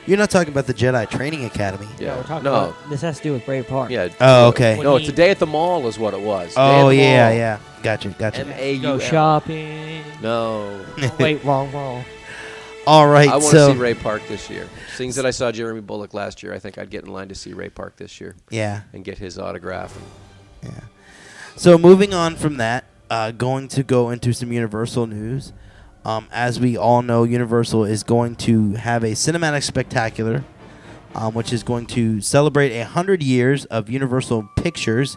S4: You're not talking about the Jedi Training Academy.
S1: Yeah.
S2: We're talking
S1: No.
S2: about, this has to do with Brave Park.
S1: Yeah.
S4: Oh, okay.
S1: No, it's a day at the mall is what it was. Day
S4: Oh
S1: at the
S4: yeah,
S1: mall.
S4: yeah. Gotcha.
S1: MAUL.
S2: Go shopping.
S1: No.
S2: Wait, wrong.
S4: All right.
S1: I want to
S4: so
S1: see Ray Park this year. Seeing that I saw Jeremy Bullock last year, I think I'd get in line to see Ray Park this year
S4: yeah.
S1: and get his autograph.
S4: Yeah. So moving on from that, going to go into some Universal news. As we all know, Universal is going to have a cinematic spectacular, which is going to celebrate 100 years of Universal Pictures.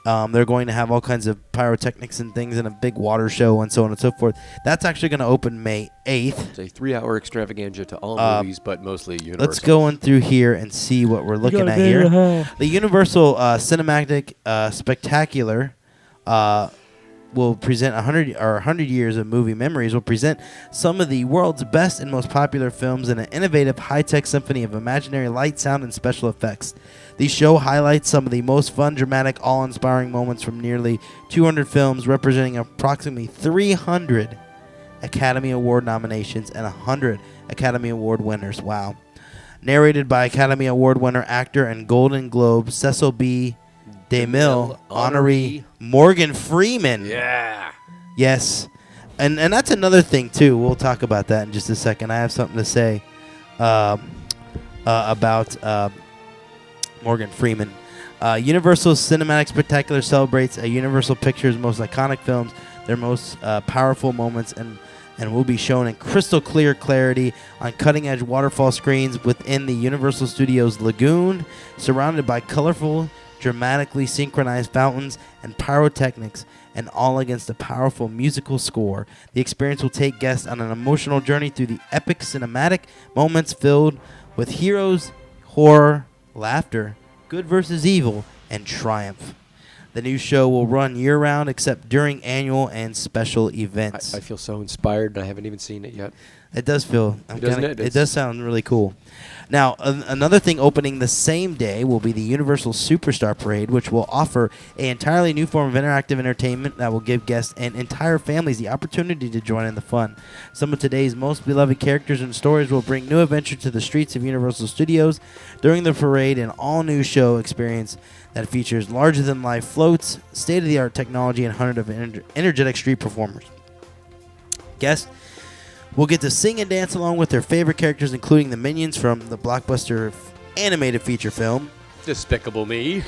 S4: They're going to have all kinds of pyrotechnics and things and a big water show and so on and so forth. That's actually going to open May 8th.
S1: It's a 3-hour extravaganza to all movies, but mostly Universal.
S4: Let's go in through here and see what we're looking at here. The Universal Cinematic Spectacular will present 100 years of movie memories. Will present some of the world's best and most popular films in an innovative, high-tech symphony of imaginary light, sound, and special effects. The show highlights some of the most fun, dramatic, awe-inspiring moments from nearly 200 films, representing approximately 300 Academy Award nominations and 100 Academy Award winners. Wow. Narrated by Academy Award winner, actor, and Golden Globe Cecil B. DeMille honoree Morgan Freeman.
S1: Yeah.
S4: Yes. And that's another thing, too. We'll talk about that in just a second. I have something to say about Morgan Freeman. Universal Cinematic Spectacular celebrates Universal Pictures' most iconic films, their most powerful moments, and will be shown in crystal clear clarity on cutting-edge waterfall screens within the Universal Studios Lagoon, surrounded by colorful, dramatically synchronized fountains and pyrotechnics, and all against a powerful musical score. The experience will take guests on an emotional journey through the epic cinematic moments filled with heroes, horror, laughter, good versus evil, and triumph. The new show will run year-round except during annual and special events.
S1: I feel so inspired, and I haven't even seen it yet.
S4: It does feel...
S1: Doesn't it?
S4: It does sound really cool. Now, another thing opening the same day will be the Universal Superstar Parade, which will offer an entirely new form of interactive entertainment that will give guests and entire families the opportunity to join in the fun. Some of today's most beloved characters and stories will bring new adventure to the streets of Universal Studios during the parade, an all-new show experience that features larger-than-life floats, state-of-the-art technology, and hundreds of energetic street performers. Guests will get to sing and dance along with their favorite characters, including the Minions from the blockbuster animated feature film,
S1: Despicable Me,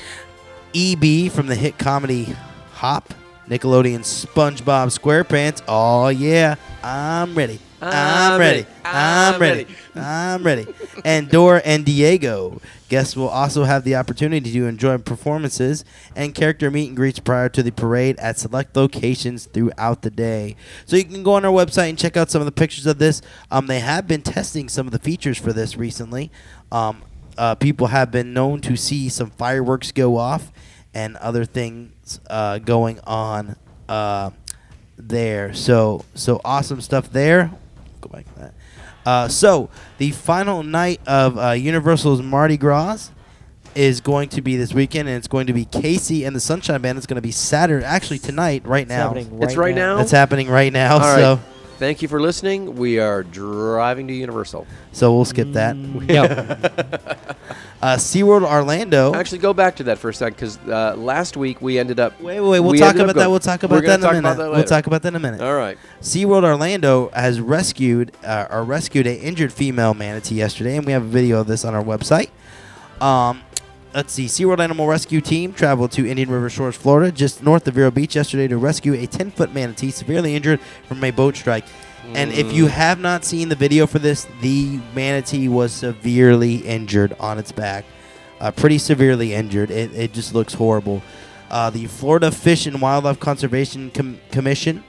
S4: E.B. from the hit comedy Hop, Nickelodeon's SpongeBob SquarePants. Oh, yeah, I'm ready. I'm ready. I'm ready. I'm ready. And Dora and Diego. Guests will also have the opportunity to enjoy performances and character meet and greets prior to the parade at select locations throughout the day. So you can go on our website and check out some of the pictures of this. They have been testing some of the features for this recently. People have been known to see some fireworks go off and other things going on there. So awesome stuff there. Go back to that. So the final night of Universal's Mardi Gras is going to be this weekend, and it's going to be Casey and the Sunshine Band. It's going to be Saturday, actually tonight, right now.
S1: It's right now?
S4: It's happening right now.
S1: All
S4: so
S1: right. Thank you for listening. We are driving to Universal.
S4: So we'll skip that.
S2: No.
S4: SeaWorld Orlando.
S1: Actually, go back to that for a second, because last week we ended up...
S4: Wait. We'll talk about that. We'll talk about that in a minute. We'll talk about that in a minute.
S1: All right.
S4: SeaWorld Orlando has rescued an injured female manatee yesterday, and we have a video of this on our website. Let's see. SeaWorld Animal Rescue Team traveled to Indian River Shores, Florida, just north of Vero Beach yesterday to rescue a 10-foot manatee severely injured from a boat strike. And if you have not seen the video for this, the manatee was severely injured on its back. Pretty severely injured. It just looks horrible. The Florida Fish and Wildlife Conservation Commission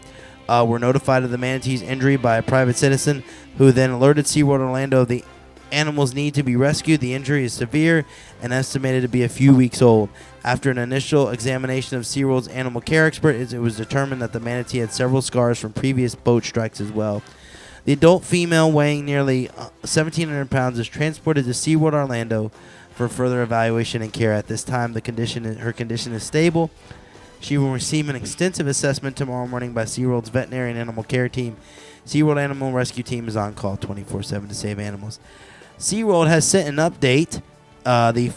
S4: were notified of the manatee's injury by a private citizen, who then alerted SeaWorld Orlando of the animals need to be rescued. The injury is severe and estimated to be a few weeks old. After an initial examination of SeaWorld's animal care expert, it was determined that the manatee had several scars from previous boat strikes as well. The adult female, weighing nearly 1,700 pounds, is transported to SeaWorld Orlando for further evaluation and care. At this time, her condition is stable. She will receive an extensive assessment tomorrow morning by SeaWorld's veterinary and animal care team. SeaWorld Animal Rescue Team is on call 24/7 to save animals. SeaWorld has sent an update. The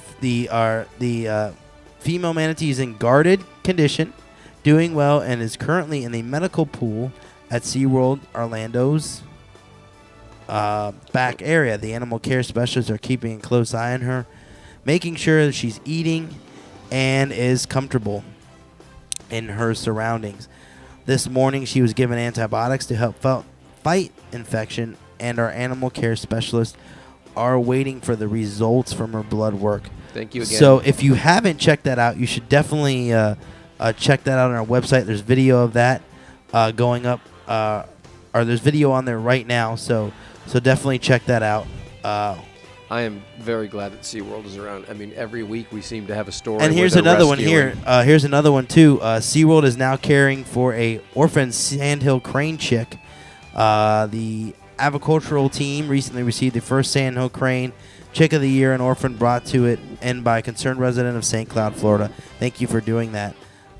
S4: female manatee is in guarded condition, doing well, and is currently in the medical pool at SeaWorld Orlando's back area. The animal care specialists are keeping a close eye on her, making sure that she's eating and is comfortable in her surroundings. This morning, she was given antibiotics to help fight infection, and our animal care specialists are waiting for the results from her blood work.
S1: Thank you again.
S4: So if you haven't checked that out, you should definitely check that out on our website. There's video of that going up, or there's video on there right now. So definitely check that out.
S1: I am very glad that SeaWorld is around. I mean, every week we seem to have a story.
S4: And here's another one here. Here's another one, too. SeaWorld is now caring for a orphan sandhill crane chick. The avicultural team recently received the first sandhill crane chick of the year, an orphan brought to it and by a concerned resident of St. Cloud, Florida. Thank you for doing that.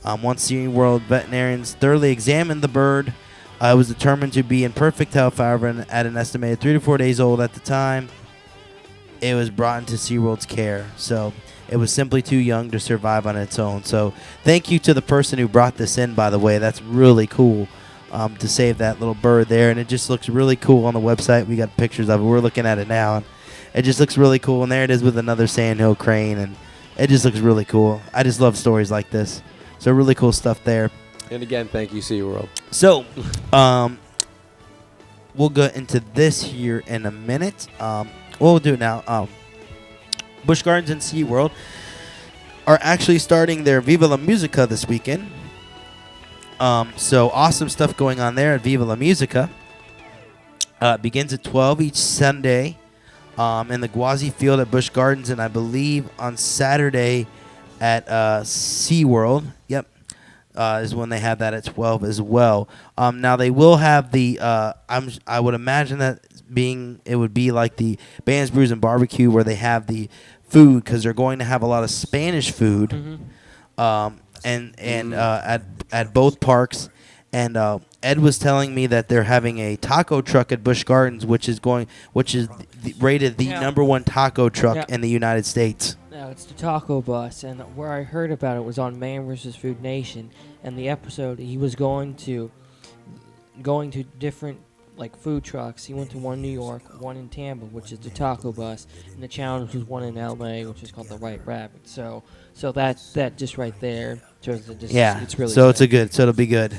S4: Once SeaWorld veterinarians thoroughly examined the bird, it was determined to be in perfect health. However, at an estimated 3 to 4 days old at the time, it was brought into SeaWorld's care. So it was simply too young to survive on its own. So thank you to the person who brought this in, by the way. That's really cool to save that little bird there. And it just looks really cool on the website. We got pictures of it. We're looking at it now. And it just looks really cool. And there it is with another sandhill crane. And it just looks really cool. I just love stories like this. So really cool stuff there.
S1: And again, thank you, SeaWorld.
S4: So, we'll go into this here in a minute. We'll do it now. Busch Gardens and SeaWorld are actually starting their Viva La Musica this weekend. So awesome stuff going on there at Viva La Musica. It begins at 12 each Sunday in the Gwazi Field at Busch Gardens, and I believe on Saturday at SeaWorld. Yep. Is when they have that at 12 as well. Now they will have the I would imagine that it would be like the Bands, Brews, and Barbecue where they have the food, because they're going to have a lot of Spanish food, at both parks. And Ed was telling me that they're having a taco truck at Busch Gardens, which is rated the number one taco truck in the United States.
S2: No, it's the taco bus, and where I heard about it was on Man vs. Food Nation, and the episode he was going to different like food trucks. He went to one in New York, one in Tampa, which is the taco bus, and the challenge was one in LA, which is called the White Rabbit. So that just right there shows that it's really good.
S4: So it'll be good.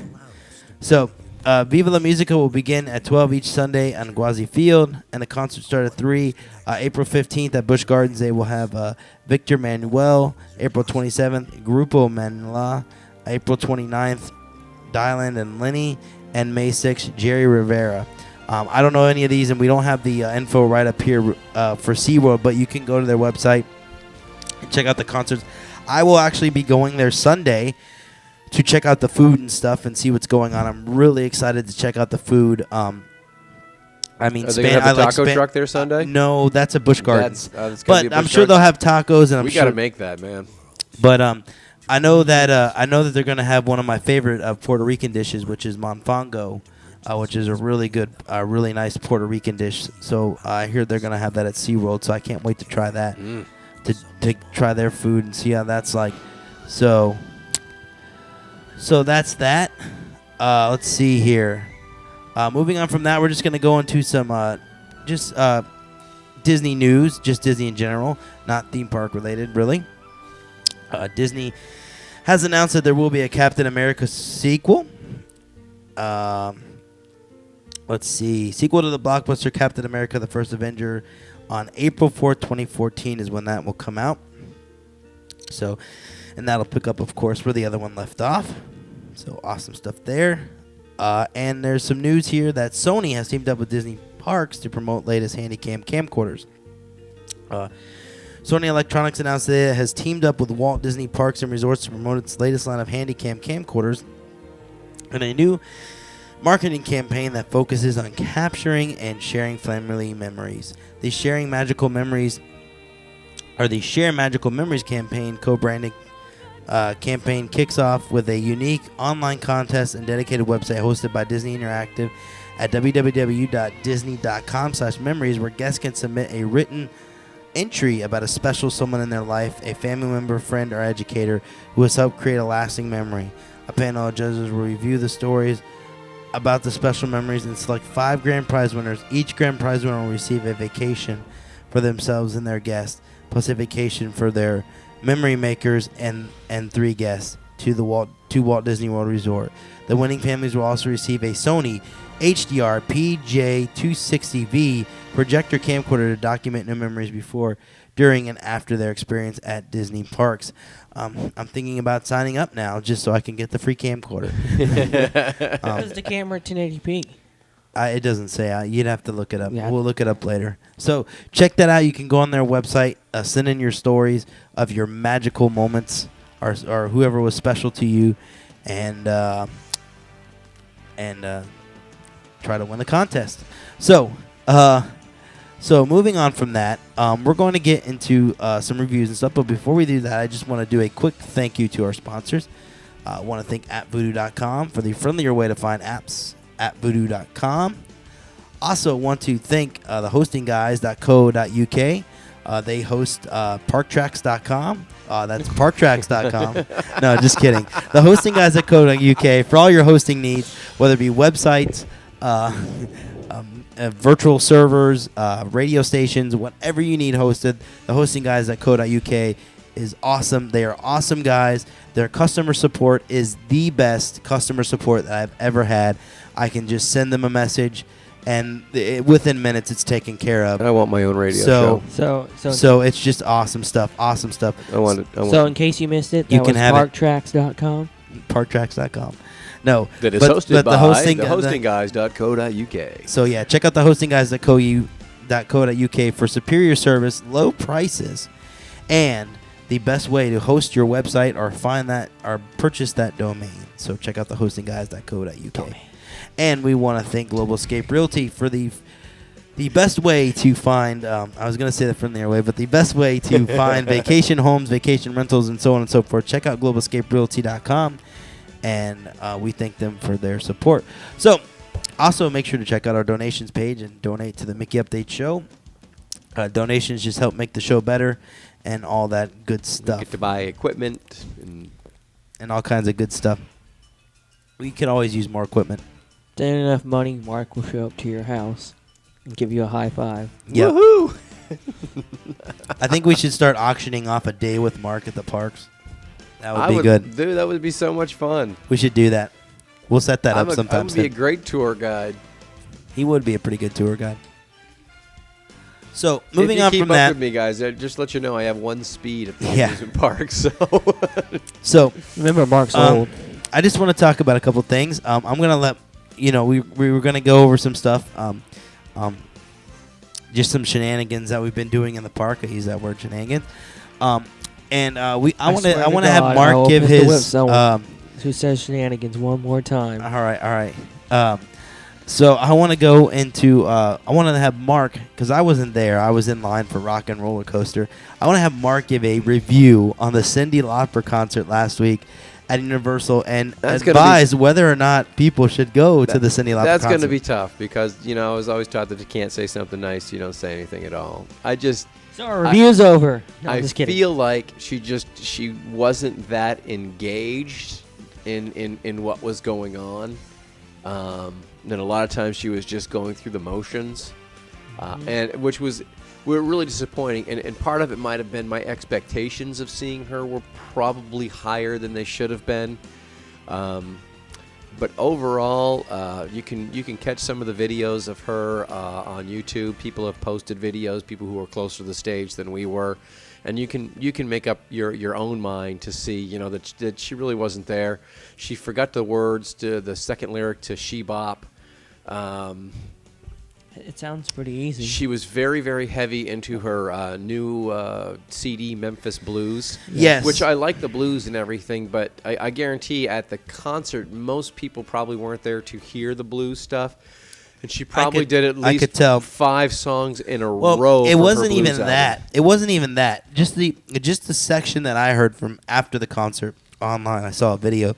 S4: So Viva La Musica will begin at 12 each Sunday on Gwazi Field, and the concert starts at 3. April 15th at Busch Gardens, they will have Victor Manuel. April 27th, Grupo Manuela. April 29th, Dylan and Lenny. And May 6th, Jerry Rivera. I don't know any of these, and we don't have the info right up here for SeaWorld, but you can go to their website and check out the concerts. I will actually be going there Sunday to check out the food and stuff and see what's going on. I'm really excited to check out the food. I mean,
S1: are they gonna have a taco truck there Sunday?
S4: No, that's a Busch Gardens.
S1: But
S4: I'm sure they'll have tacos, and
S1: we got to make that, man.
S4: But I know that they're gonna have one of my favorite Puerto Rican dishes, which is monfongo, which is a really good, really nice Puerto Rican dish. So I hear they're gonna have that at SeaWorld, so I can't wait to try that, to try their food and see how that's like. So that's that. Let's see here. Moving on from that, we're just gonna go into some Disney news, just Disney in general, not theme park related, really. Disney has announced that there will be a Captain America sequel. Let's see. Sequel to the blockbuster Captain America, The First Avenger on April 4th, 2014 is when that will come out. So, and that'll pick up, of course, where the other one left off. So, awesome stuff there. And there's some news here that Sony has teamed up with Disney Parks to promote latest Handycam camcorders. Sony Electronics announced that it has teamed up with Walt Disney Parks and Resorts to promote its latest line of Handycam camcorders in a new marketing campaign that focuses on capturing and sharing family memories. The Share Magical Memories campaign, co-branding campaign, kicks off with a unique online contest and dedicated website hosted by Disney Interactive at www.disney.com/memories, where guests can submit a written entry about a special someone in their life, a family member, friend, or educator who has helped create a lasting memory. A panel of judges will review the stories about the special memories and select 5 grand prize winners. Each grand prize winner will receive a vacation for themselves and their guests, plus a vacation for their memory makers and 3 guests to Walt Disney World Resort. The winning families will also receive a Sony HDR PJ260V projector camcorder to document new memories before, during, and after their experience at Disney parks. I'm thinking about signing up now just so I can get the free camcorder.
S2: Is the camera 1080p?
S4: It doesn't say. You'd have to look it up. Yeah. We'll look it up later. So check that out. You can go on their website, send in your stories of your magical moments or whoever was special to you, and try to win the contest. So moving on from that, we're going to get into some reviews and stuff. But before we do that, I just want to do a quick thank you to our sponsors. I want to thank appvoodoo.com for the friendlier way to find apps, appvoodoo.com. Also want to thank the hostingguys.co.uk. They host parktracks.com. That's parktracks.com. No, just kidding. The hostingguys.co.uk for all your hosting needs, whether it be websites, virtual servers, radio stations, whatever you need hosted. The hostingguys.co.uk is awesome. They are awesome guys. Their customer support is the best customer support that I've ever had. I can just send them a message, and within minutes it's taken care of.
S1: And I want my own radio show.
S4: So it's just awesome stuff. Awesome stuff.
S2: So in case you missed it, that
S4: you can
S2: was
S4: have
S2: parktracks.com.
S4: Parktracks.com. No,
S1: that is hosted by thehostingguys.co.uk.
S4: So yeah, check out thehostingguys.co.uk for superior service, low prices, and the best way to host your website or find that or purchase that domain. So check out thehostingguys.co.uk. And we want to thank Global Escape Realty for the best way to find, I was going to say that from the airway, but the best way to find vacation homes, vacation rentals, and so on and so forth. Check out globalescaperealty.com, and we thank them for their support. So also make sure to check out our donations page and donate to the Mickey Updates Show. Donations just help make the show better and all that good stuff.
S1: You get to buy equipment
S4: and all kinds of good stuff. We could always use more equipment.
S2: Then enough money, Mark will show up to your house and give you a high five.
S4: Yep.
S1: Woohoo!
S4: I think we should start auctioning off a day with Mark at the parks. That would be good.
S1: Dude, that would be so much fun.
S4: We should do that. We'll set that up sometime.
S1: I would be a great tour guide.
S4: He would be a pretty good tour guide. So, moving
S1: on
S4: from that.
S1: Keep up with me, guys. Just let you know I have one speed at the amusement park.
S4: So,
S2: remember, Mark's old.
S4: I just want to talk about a couple things. I'm going to let, we were going to go over some stuff. Just some shenanigans that we've been doing in the park. I use that word, shenanigans. I want to have Mark give his.
S2: Who says shenanigans one more time?
S4: All right. So I want to go into. I want to have Mark, because I wasn't there. I was in line for Rock and Roller Coaster. I want to have Mark give a review on the Cyndi Laupri concert last week at Universal and advise whether or not people should go to the Cyndi Laupri concert.
S1: That's going to be tough because, I was always taught that you can't say something nice, you don't say anything at all.
S2: So our review's over. No, I'm just kidding.
S1: I feel like she wasn't that engaged in what was going on. And a lot of times she was just going through the motions, and which was really disappointing. And part of it might have been my expectations of seeing her were probably higher than they should have been. But overall, you can catch some of the videos of her on YouTube. People have posted videos, people who are closer to the stage than we were. And you can make up your own mind to see, that she really wasn't there. She forgot the words to the second lyric to She Bop.
S2: It sounds pretty easy.
S1: She was very, very heavy into her new CD, Memphis Blues.
S4: Yes.
S1: Which I like the blues and everything, but I guarantee at the concert, most people probably weren't there to hear the blues stuff. And she probably did at least 5 songs in a row.
S4: It wasn't even that. It wasn't even that. Just the section that I heard from after the concert online. I saw a video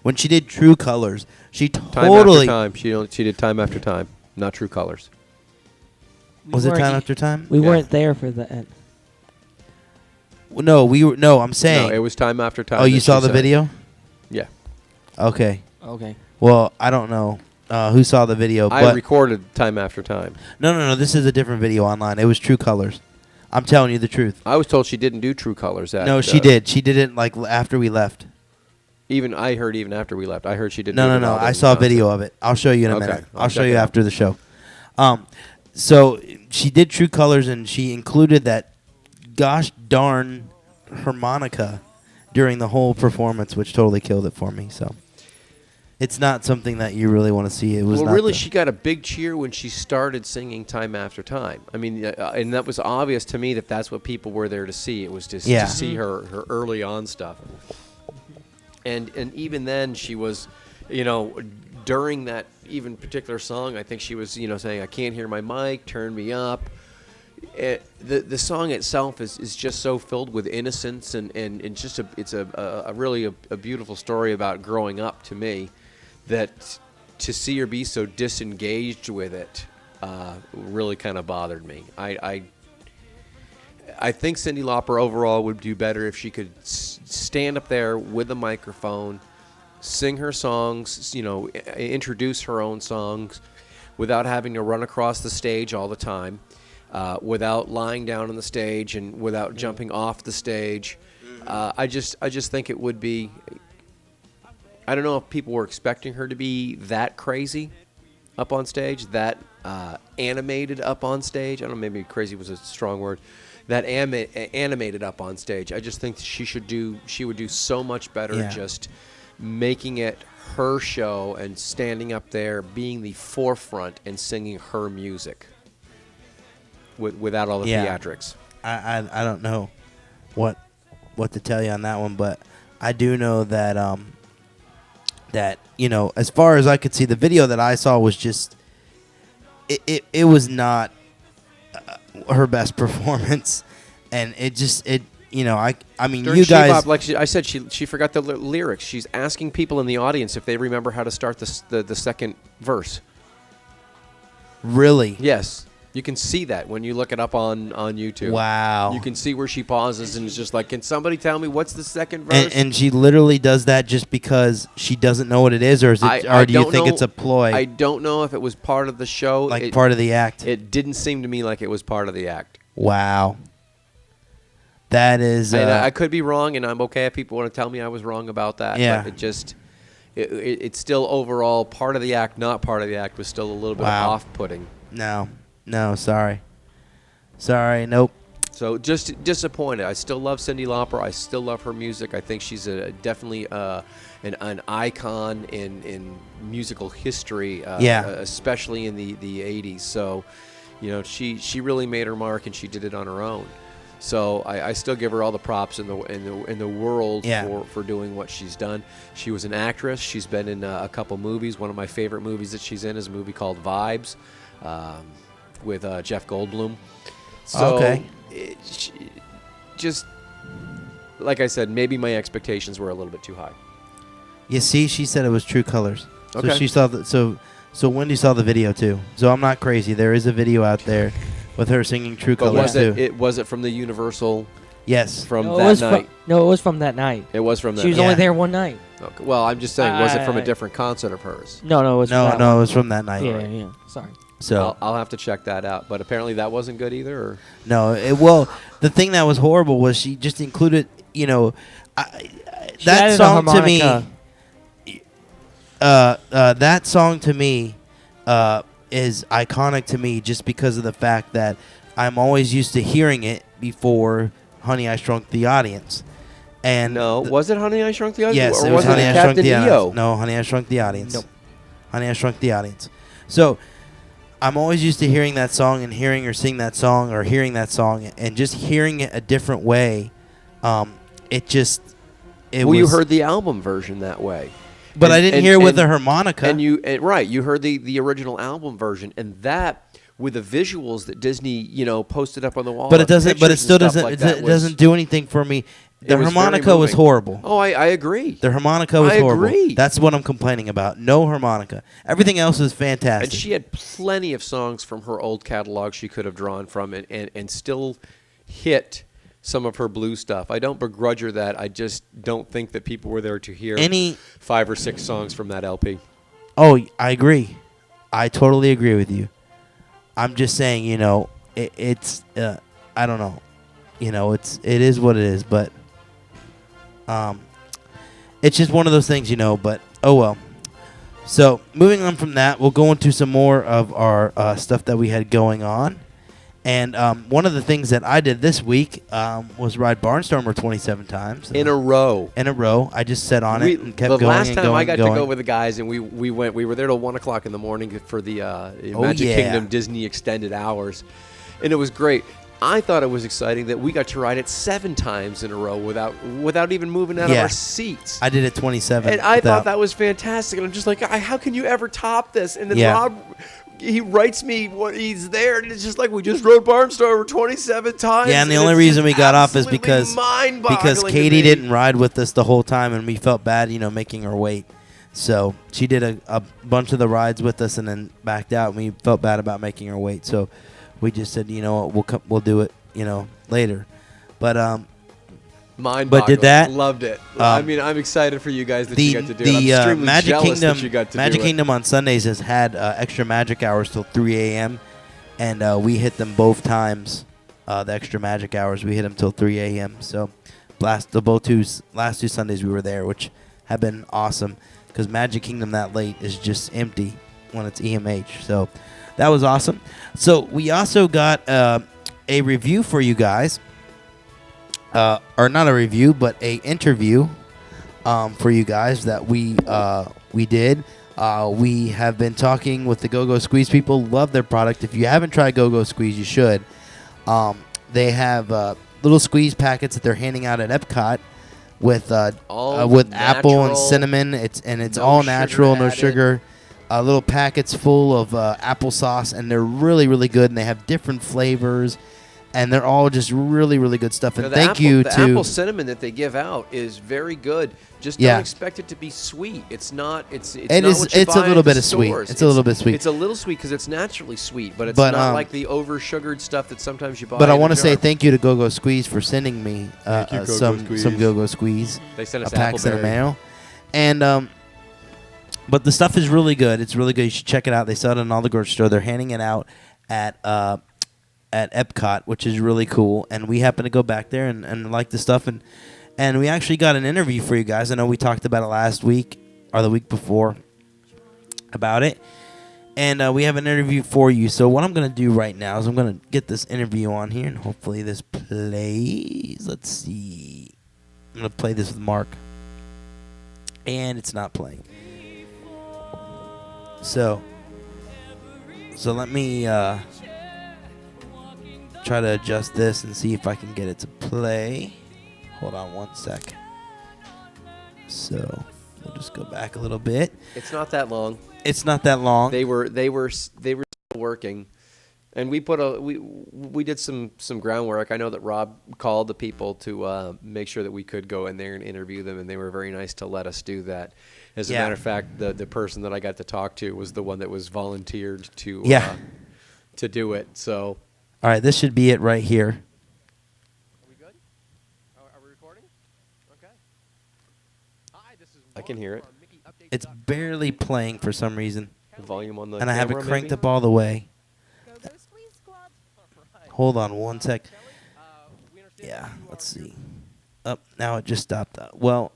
S4: when she did True Colors. She totally
S1: time after time. She did Time After Time, not True Colors.
S4: Was it Time After Time?
S2: We weren't there for that.
S4: No, we were. No, I'm saying.
S1: No, it was Time After Time.
S4: Oh, you saw the video?
S1: Yeah.
S4: Okay.
S2: Okay.
S4: Well, I don't know who saw the video.
S1: I recorded Time After Time.
S4: No. This is a different video online. It was True Colors. I'm telling you the truth.
S1: I was told she didn't do True Colors.
S4: No, she did. She did it after we left.
S1: I heard even after we left. I heard she didn't.
S4: No. I saw a video of it. I'll show you in a minute. I'll show you after the show. So she did True Colors, and she included that gosh darn harmonica during the whole performance, which totally killed it for me. So it's not something that you really want to see. It was
S1: really, she got a big cheer when she started singing Time After Time. I mean, and that was obvious to me that that's what people were there to see. It was to see her early on stuff. And even then, she was, during that even particular song, I think she was, saying, "I can't hear my mic, turn me up." The song itself is just so filled with innocence and just it's a really a beautiful story about growing up to me, that to see her be so disengaged with it really kind of bothered me. I think Cyndi Laupri overall would do better if she could stand up there with a microphone, sing her songs, introduce her own songs without having to run across the stage all the time, without lying down on the stage and without jumping off the stage. I just think it would be. I don't know if people were expecting her to be that crazy up on stage, that animated up on stage. I don't know, maybe crazy was a strong word. That animated up on stage. I just think she would do so much better just making it her show and standing up there, being the forefront and singing her music without all the theatrics.
S4: I don't know what to tell you on that one, but I do know that that as far as I could see, the video that I saw was just it was not her best performance, and I mean
S1: During
S4: you guys
S1: Shebop, like I said, she forgot the lyrics. She's asking people in the audience if they remember how to start the second verse.
S4: Really?
S1: Yes. You can see that when you look it up on YouTube.
S4: Wow.
S1: You can see where she pauses and is just like, can somebody tell me what's the second verse?
S4: And she literally does that just because she doesn't know what it is, or is it? Or do you think it's a ploy?
S1: I don't know if it was part of the show.
S4: Like part of the act?
S1: It didn't seem to me like it was part of the act.
S4: Wow. That is...
S1: and I could be wrong, and I'm okay if people want to tell me I was wrong about that.
S4: Yeah.
S1: But it's still overall part of the act, not part of the act, was still a little bit off-putting.
S4: No, sorry. Nope.
S1: So just disappointed. I still love Cyndi Laupri. I still love her music. I think she's definitely an icon in musical history, especially in the 80s. So, she really made her mark, and she did it on her own. So I still give her all the props in the world for doing what she's done. She was an actress. She's been in a couple movies. One of my favorite movies that she's in is a movie called Vibes. With Jeff Goldblum. So just like I said, maybe my expectations were a little bit too high.
S4: You see, she said it was True Colors.
S1: Okay.
S4: So she saw so Wendy saw the video too. So I'm not crazy. There is a video out there with her singing True Colors too.
S1: Was it from the Universal?
S4: Yes.
S1: From that night.
S2: It was from that night.
S1: It was from that.
S2: She was only there one night.
S1: Okay. Well, I'm just saying, was it from a different concert of hers?
S2: No, it was.
S4: No, it was from that night.
S2: Yeah. Sorry.
S4: So
S1: I'll have to check that out. But apparently that wasn't good either. Or?
S4: No, the thing that was horrible was she just included, that song to me. That song to me is iconic to me just because of the fact that I'm always used to hearing it before Honey, I Shrunk the Audience. And
S1: was it Honey, I Shrunk the Audience?
S4: Yes,
S1: or
S4: it was Honey, I Shrunk the Audience. No, Honey, I Shrunk the Audience.
S2: Nope.
S4: Honey, I Shrunk the Audience. So I'm always used to hearing that song and hearing her sing that song or hearing that song and just hearing it a different way.
S1: You heard the album version that way.
S4: But I didn't hear it with the harmonica.
S1: And you heard the original album version, and that with the visuals that Disney posted up on the wall.
S4: But it doesn't. But it still doesn't. Like it doesn't do anything for me. The harmonica was horrible.
S1: Oh, I agree.
S4: The harmonica was horrible.
S1: I agree.
S4: That's what I'm complaining about. No harmonica. Everything else is fantastic.
S1: And she had plenty of songs from her old catalog she could have drawn from and still hit some of her blues stuff. I don't begrudge her that. I just don't think that people were there to hear 5 or 6 songs from that LP.
S4: Oh, I agree. I totally agree with you. I'm just saying, it's I don't know. It is what it is, but it's just one of those things, but oh well. So, moving on from that, we'll go into some more of our stuff that we had going on. And one of the things that I did this week was ride Barnstormer 27 times.
S1: In a row.
S4: I just sat on it and kept going.
S1: The last
S4: and
S1: time
S4: going
S1: I got
S4: and going.
S1: to go with the guys, and we were there till 1 o'clock in the morning for the Magic Kingdom Disney Extended Hours. And it was great. I thought it was exciting that we got to ride it 7 times in a row without even moving out of our seats.
S4: I did it 27.
S1: And I thought that was fantastic. And I'm just like, how can you ever top this? And then Rob, he writes me what he's there, and it's just like we just rode Barnstormer 27 times.
S4: Yeah, and the only reason we got off is because Katie didn't ride with us the whole time, and we felt bad, making her wait. So she did a bunch of the rides with us and then backed out, and we felt bad about making her wait. So we just said, we'll do it, later. But
S1: mind-boggling.
S4: But did that?
S1: Loved it. I'm excited for you guys that you got to do it. I'm extremely
S4: Magic
S1: jealous
S4: Kingdom,
S1: that you got to
S4: Magic
S1: do it.
S4: Kingdom on Sundays has had extra magic hours till 3 a.m. And we hit them both times. The extra magic hours, we hit them till 3 a.m. So last two Sundays we were there, which have been awesome because Magic Kingdom that late is just empty when it's EMH. So that was awesome. So we also got a review for you guys, or not a review, but a interview for you guys that we did. We have been talking with the GoGoSqueez people. Love their product. If you haven't tried GoGoSqueez, you should. They have little squeeze packets that they're handing out at Epcot with apple and cinnamon. It's all natural, no sugar. Little packets full of applesauce, and they're really, really good. And they have different flavors, and they're all just really, really good stuff. And thank you to
S1: the apple cinnamon that they give out is very good. Just don't expect it to be sweet. It's not. It's not what you buy
S4: a little
S1: at the
S4: bit of sweet.
S1: stores.
S4: It's a little bit sweet.
S1: It's a little sweet because it's naturally sweet, but it's not like the over sugared stuff that sometimes you buy.
S4: But I want to say thank you to GoGoSqueez for sending me some GoGoSqueez.
S1: They sent us
S4: packs in the mail, and but the stuff is really good. It's really good. You should check it out. They sell it in all the grocery store. They're handing it out at Epcot, which is really cool. And we happen to go back there and like the stuff. And we actually got an interview for you guys. I know we talked about it last week or the week before about it. And we have an interview for you. So what I'm going to do right now is I'm going to get this interview on here. And hopefully this plays. Let's see. I'm going to play this with Mark. And it's not playing. So let me try to adjust this and see if I can get it to play. Hold on one sec. So we'll just go back a little bit.
S1: It's not that long.
S4: It's not that long.
S1: They were still working, and we did some groundwork. I know that Rob called the people to make sure that we could go in there and interview them, and they were very nice to let us do that. As a matter of fact, the person that I got to talk to was the one that was volunteered to do it. So,
S4: all right, this should be it right here.
S1: Are we good? Are we recording? Okay. Hi, this is Mark. I can hear it.
S4: It's barely playing for some reason.
S1: The volume on the
S4: and I have it cranked
S1: maybe?
S4: up all the way.
S5: GoGoSqueez Squad.
S4: Hold on one sec. Yeah, let's see. Now it just stopped. Well,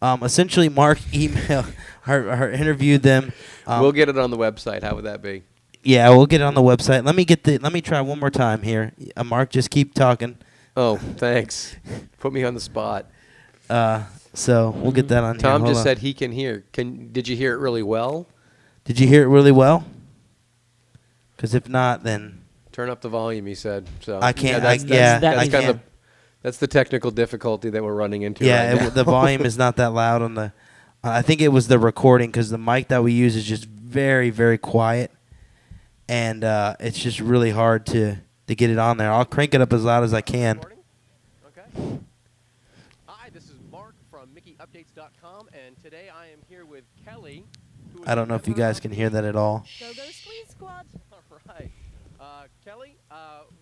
S4: essentially, Mark interviewed them.
S1: We'll get it on the website. How would that be?
S4: Yeah, we'll get it on the website. Let me try one more time here. Mark, just keep talking.
S1: Oh, thanks. Put me on the spot.
S4: So we'll get that on here.
S1: Tom just said he can hear. Did you hear it really well?
S4: Did you hear it really well? Because if not, then
S1: turn up the volume. He said. So
S4: I can't.
S1: That's the technical difficulty that we're running into.
S4: Yeah,
S1: right now.
S4: The volume is not that loud on the. I think it was the recording because the mic that we use is just very, very quiet, and it's just really hard to get it on there. I'll crank it up as loud as I can.
S1: Okay. Hi, this is Mark from MickeyUpdates.com, and today I am here with Kelly.
S4: I don't know if you guys can hear that at all.
S5: GoGoSqueez Squad.
S1: All right. Kelly,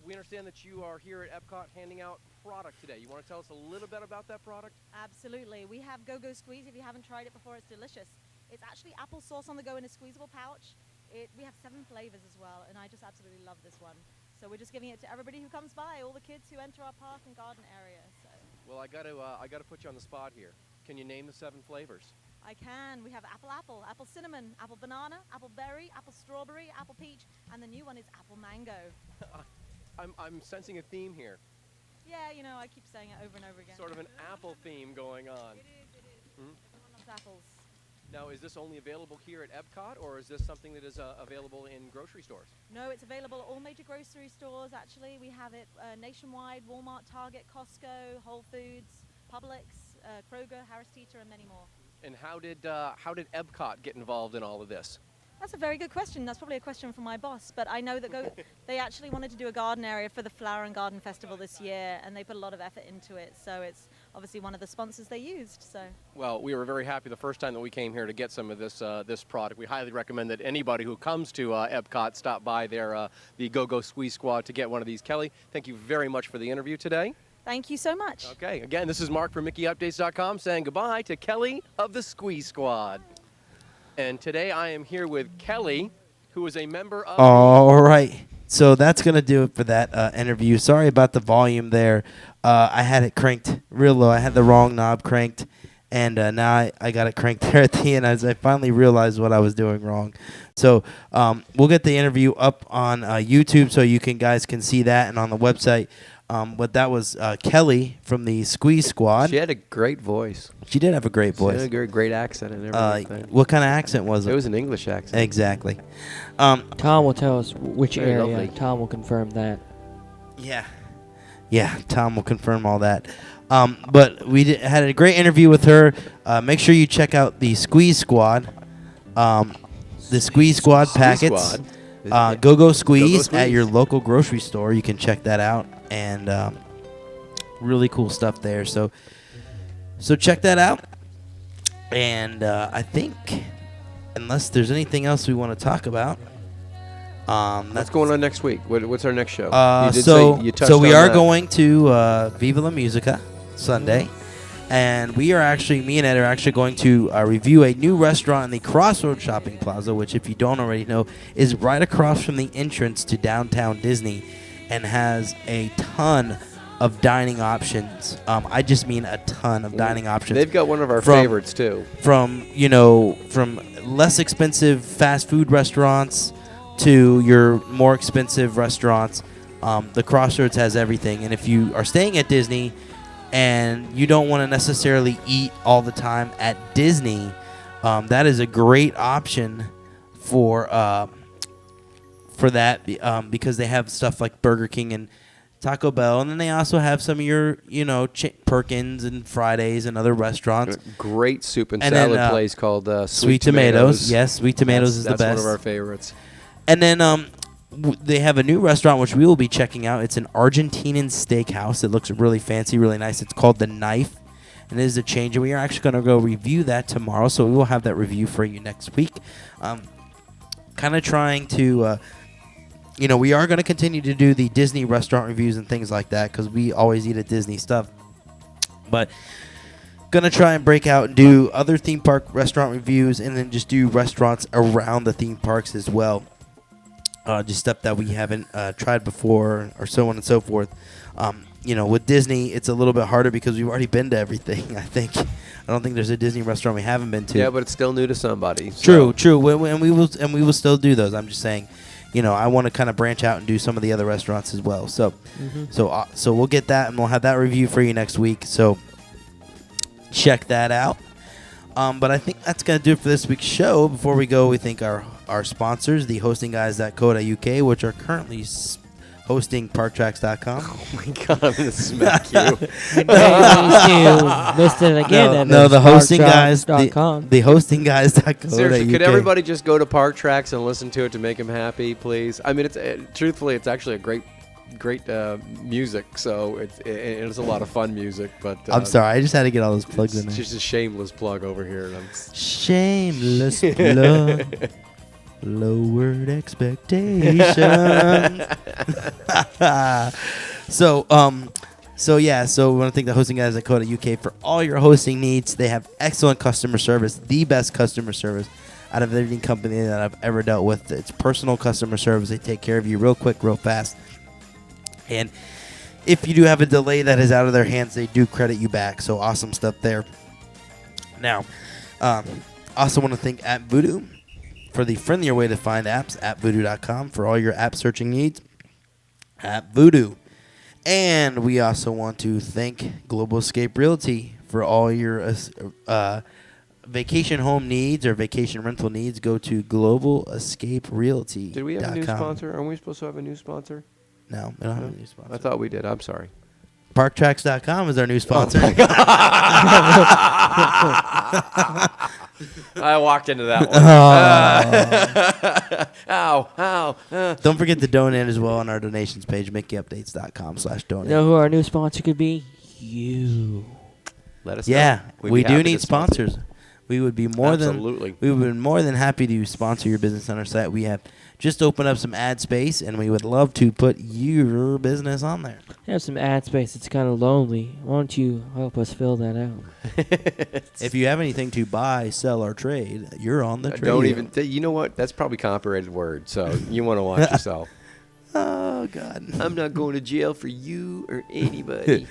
S1: we understand that you are here at Epcot handing out product today. You want to tell us a little bit about that product?
S5: Absolutely. We have GoGoSqueez. If you haven't tried it before, it's delicious. It's actually apple sauce on the go in a squeezable pouch. We have 7 flavors as well, and I just absolutely love this one. So we're just giving it to everybody who comes by, all the kids who enter our park and garden area. So.
S1: Well, I got to put you on the spot here. Can you name the 7 flavors?
S5: I can. We have apple, apple cinnamon, apple banana, apple berry, apple strawberry, apple peach, and the new one is apple mango.
S1: I'm sensing a theme here.
S5: Yeah, I keep saying it over and over again.
S1: Sort of an apple theme going on.
S5: It is.
S1: Mm-hmm.
S5: Everyone loves apples.
S1: Now, is this only available here at Epcot, or is this something that is available in grocery stores?
S5: No, it's available at all major grocery stores, actually. We have it nationwide: Walmart, Target, Costco, Whole Foods, Publix, Kroger, Harris Teeter, and many more.
S1: And how did Epcot get involved in all of this?
S5: That's a very good question. That's probably a question for my boss, but I know that they actually wanted to do a garden area for the Flower and Garden Festival this year, and they put a lot of effort into it, so it's obviously one of the sponsors they used. So. Well,
S1: we were very happy the first time that we came here to get some of this product. We highly recommend that anybody who comes to Epcot stop by the GoGoSqueez Squad to get one of these. Kelly, thank you very much for the interview today.
S5: Thank you so much.
S1: Okay, again, this is Mark from MickeyUpdates.com saying goodbye to Kelly of the Squeeze Squad. And today I am here with Kelly, who is a member of...
S4: All right. So that's going to do it for that interview. Sorry about the volume there. I had it cranked real low. I had the wrong knob cranked, and now I got it cranked there at the end as I finally realized what I was doing wrong. So we'll get the interview up on YouTube so you guys can see that, and on the website. But that was Kelly from the Squeeze Squad.
S1: She had a great voice.
S4: She did have a great voice.
S1: She had a great accent and everything.
S4: What kind of accent was it?
S1: It was an English accent.
S4: Exactly.
S2: Tom will tell us which
S1: Very
S2: area.
S1: lovely.
S2: Tom will confirm that.
S4: Yeah, Tom will confirm all that. But we had a great interview with her. Make sure you check out the Squeeze Squad. The Squeeze Squad packets. GoGoSqueez at your local grocery store. You can check that out. And really cool stuff there. So check that out. And I think, unless there's anything else we want to talk about,
S1: what's going on next week? What's our next show?
S4: So we are going to Viva La Musica Sunday. And me and Ed are actually going to review a new restaurant in the Crossroads Shopping Plaza, which, if you don't already know, is right across from the entrance to downtown Disney and has a ton of dining options. I just mean a ton of dining options.
S1: They've got one of our favorites, too.
S4: From less expensive fast food restaurants to your more expensive restaurants. The Crossroads has everything. And if you are staying at Disney and you don't want to necessarily eat all the time at Disney, that is a great option for that because they have stuff like Burger King and Taco Bell, and then they also have some of your, Perkins and Fridays and other restaurants.
S1: Great soup and salad place called
S4: Sweet Tomatoes. Yes, Sweet Tomatoes is the best.
S1: That's one of our favorites.
S4: And then they have a new restaurant which we will be checking out. It's an Argentinian steakhouse. It looks really fancy, really nice. It's called The Knife, and it is a change. And we are actually going to go review that tomorrow, so we will have that review for you next week. Kind of trying to, we are going to continue to do the Disney restaurant reviews and things like that because we always eat at Disney stuff. But going to try and break out and do other theme park restaurant reviews and then just do restaurants around the theme parks as well. Just stuff that we haven't tried before or so on and so forth. With Disney, it's a little bit harder because we've already been to everything, I think. I don't think there's a Disney restaurant we haven't been to.
S1: Yeah, but it's still new to somebody. So.
S4: True. And we will still do those. I'm just saying, I want to kind of branch out and do some of the other restaurants as well. So, so we'll get that and we'll have that review for you next week. So check that out. But I think that's going to do it for this week's show. Before we go, we thank our sponsors, the hosting guys at UK, which are currently hosting parktracks.com.
S1: Oh my God, I'm going to smack you.
S2: List it again.
S4: No, the hosting guys, the hosting guys.co.uk.
S1: Seriously, could everybody just go to Park Tracks and listen to it to make them happy, please? I mean, truthfully, it's actually a great music, so it's a lot of fun music. But
S4: I'm sorry, I just had to get all those plugs in there.
S1: It's just a shameless plug over here.
S4: Shameless plug. Lowered expectations. So we want to thank the hosting guys at UK for all your hosting needs. They have excellent customer service, the best customer service out of any company that I've ever dealt with. It's personal customer service. They take care of you real quick, real fast. And if you do have a delay that is out of their hands, they do credit you back. So awesome stuff there. Now, also want to thank App Voodoo for the friendlier way to find apps, appvoodoo.com, for all your app searching needs. App Voodoo. And we also want to thank Global Escape Realty for all your vacation home needs or vacation rental needs. Go to globalescaperealty.com.
S1: Did we have a new sponsor? Aren't we supposed to have a new sponsor?
S4: No, we don't have a new sponsor.
S1: I thought we did. I'm sorry.
S4: Parktracks.com is our new sponsor.
S1: Oh I walked into that one. Ow.
S4: Don't forget to donate as well on our donations page, MickeyUpdates.com/donate.
S2: You know who our new sponsor could be? You.
S1: Let us know.
S4: Yeah, we do need sponsors. We would be more than happy to sponsor your business on our site. We have just opened up some ad space, and we would love to put your business on there.
S2: Have some ad space. It's kind of lonely. Why don't you help us fill that out?
S4: If you have anything to buy, sell, or trade, you're on the trade.
S1: Don't even. You know what? That's probably a copyrighted word, so you want to watch yourself.
S4: Oh, God.
S1: I'm not going to jail for you or anybody.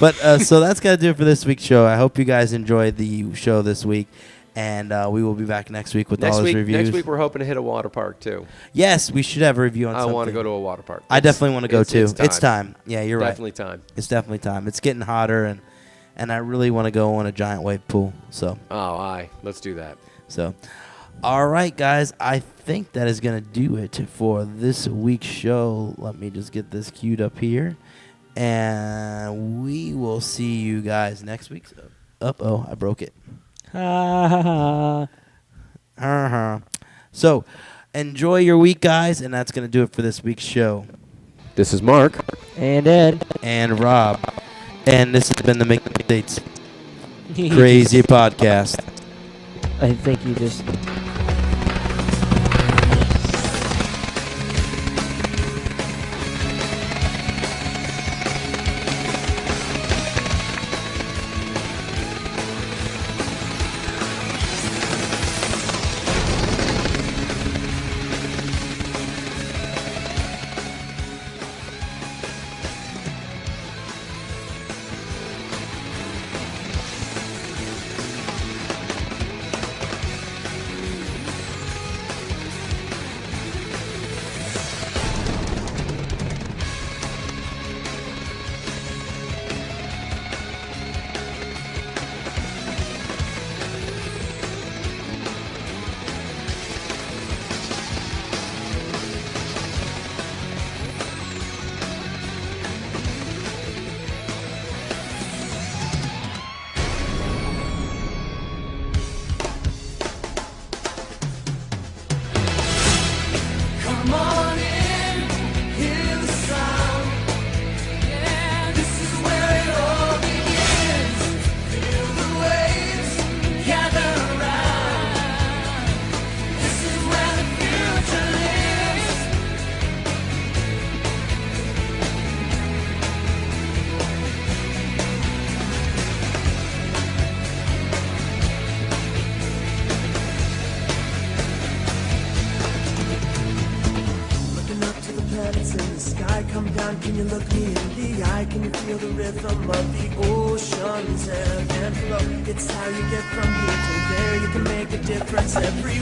S4: But so that's going to do it for this week's show. I hope you guys enjoyed the show this week. And we will be back next week with all those reviews.
S1: Next week, we're hoping to hit a water park, too.
S4: Yes, we should have a review on something.
S1: I want to go to a water park.
S4: I definitely want to go, too. It's time. Yeah, you're
S1: definitely
S4: right.
S1: Time.
S4: It's definitely time. It's getting hotter, and I really want to go on a giant wave pool. So.
S1: Oh, aye. Let's do that.
S4: So, all right, guys. I think that is going to do it for this week's show. Let me just get this queued up here. And we will see you guys next week. Uh-oh, I broke it. So, enjoy your week, guys, and that's going to do it for this week's show.
S1: This is Mark.
S2: And Ed.
S4: And Rob. And this has been the MIckeyUpdates Crazy Podcast.
S2: I think you just...
S6: Can you look me in the eye? Can you feel the rhythm of the oceans ebb and flow? It's how you get from here to there. You can make a difference every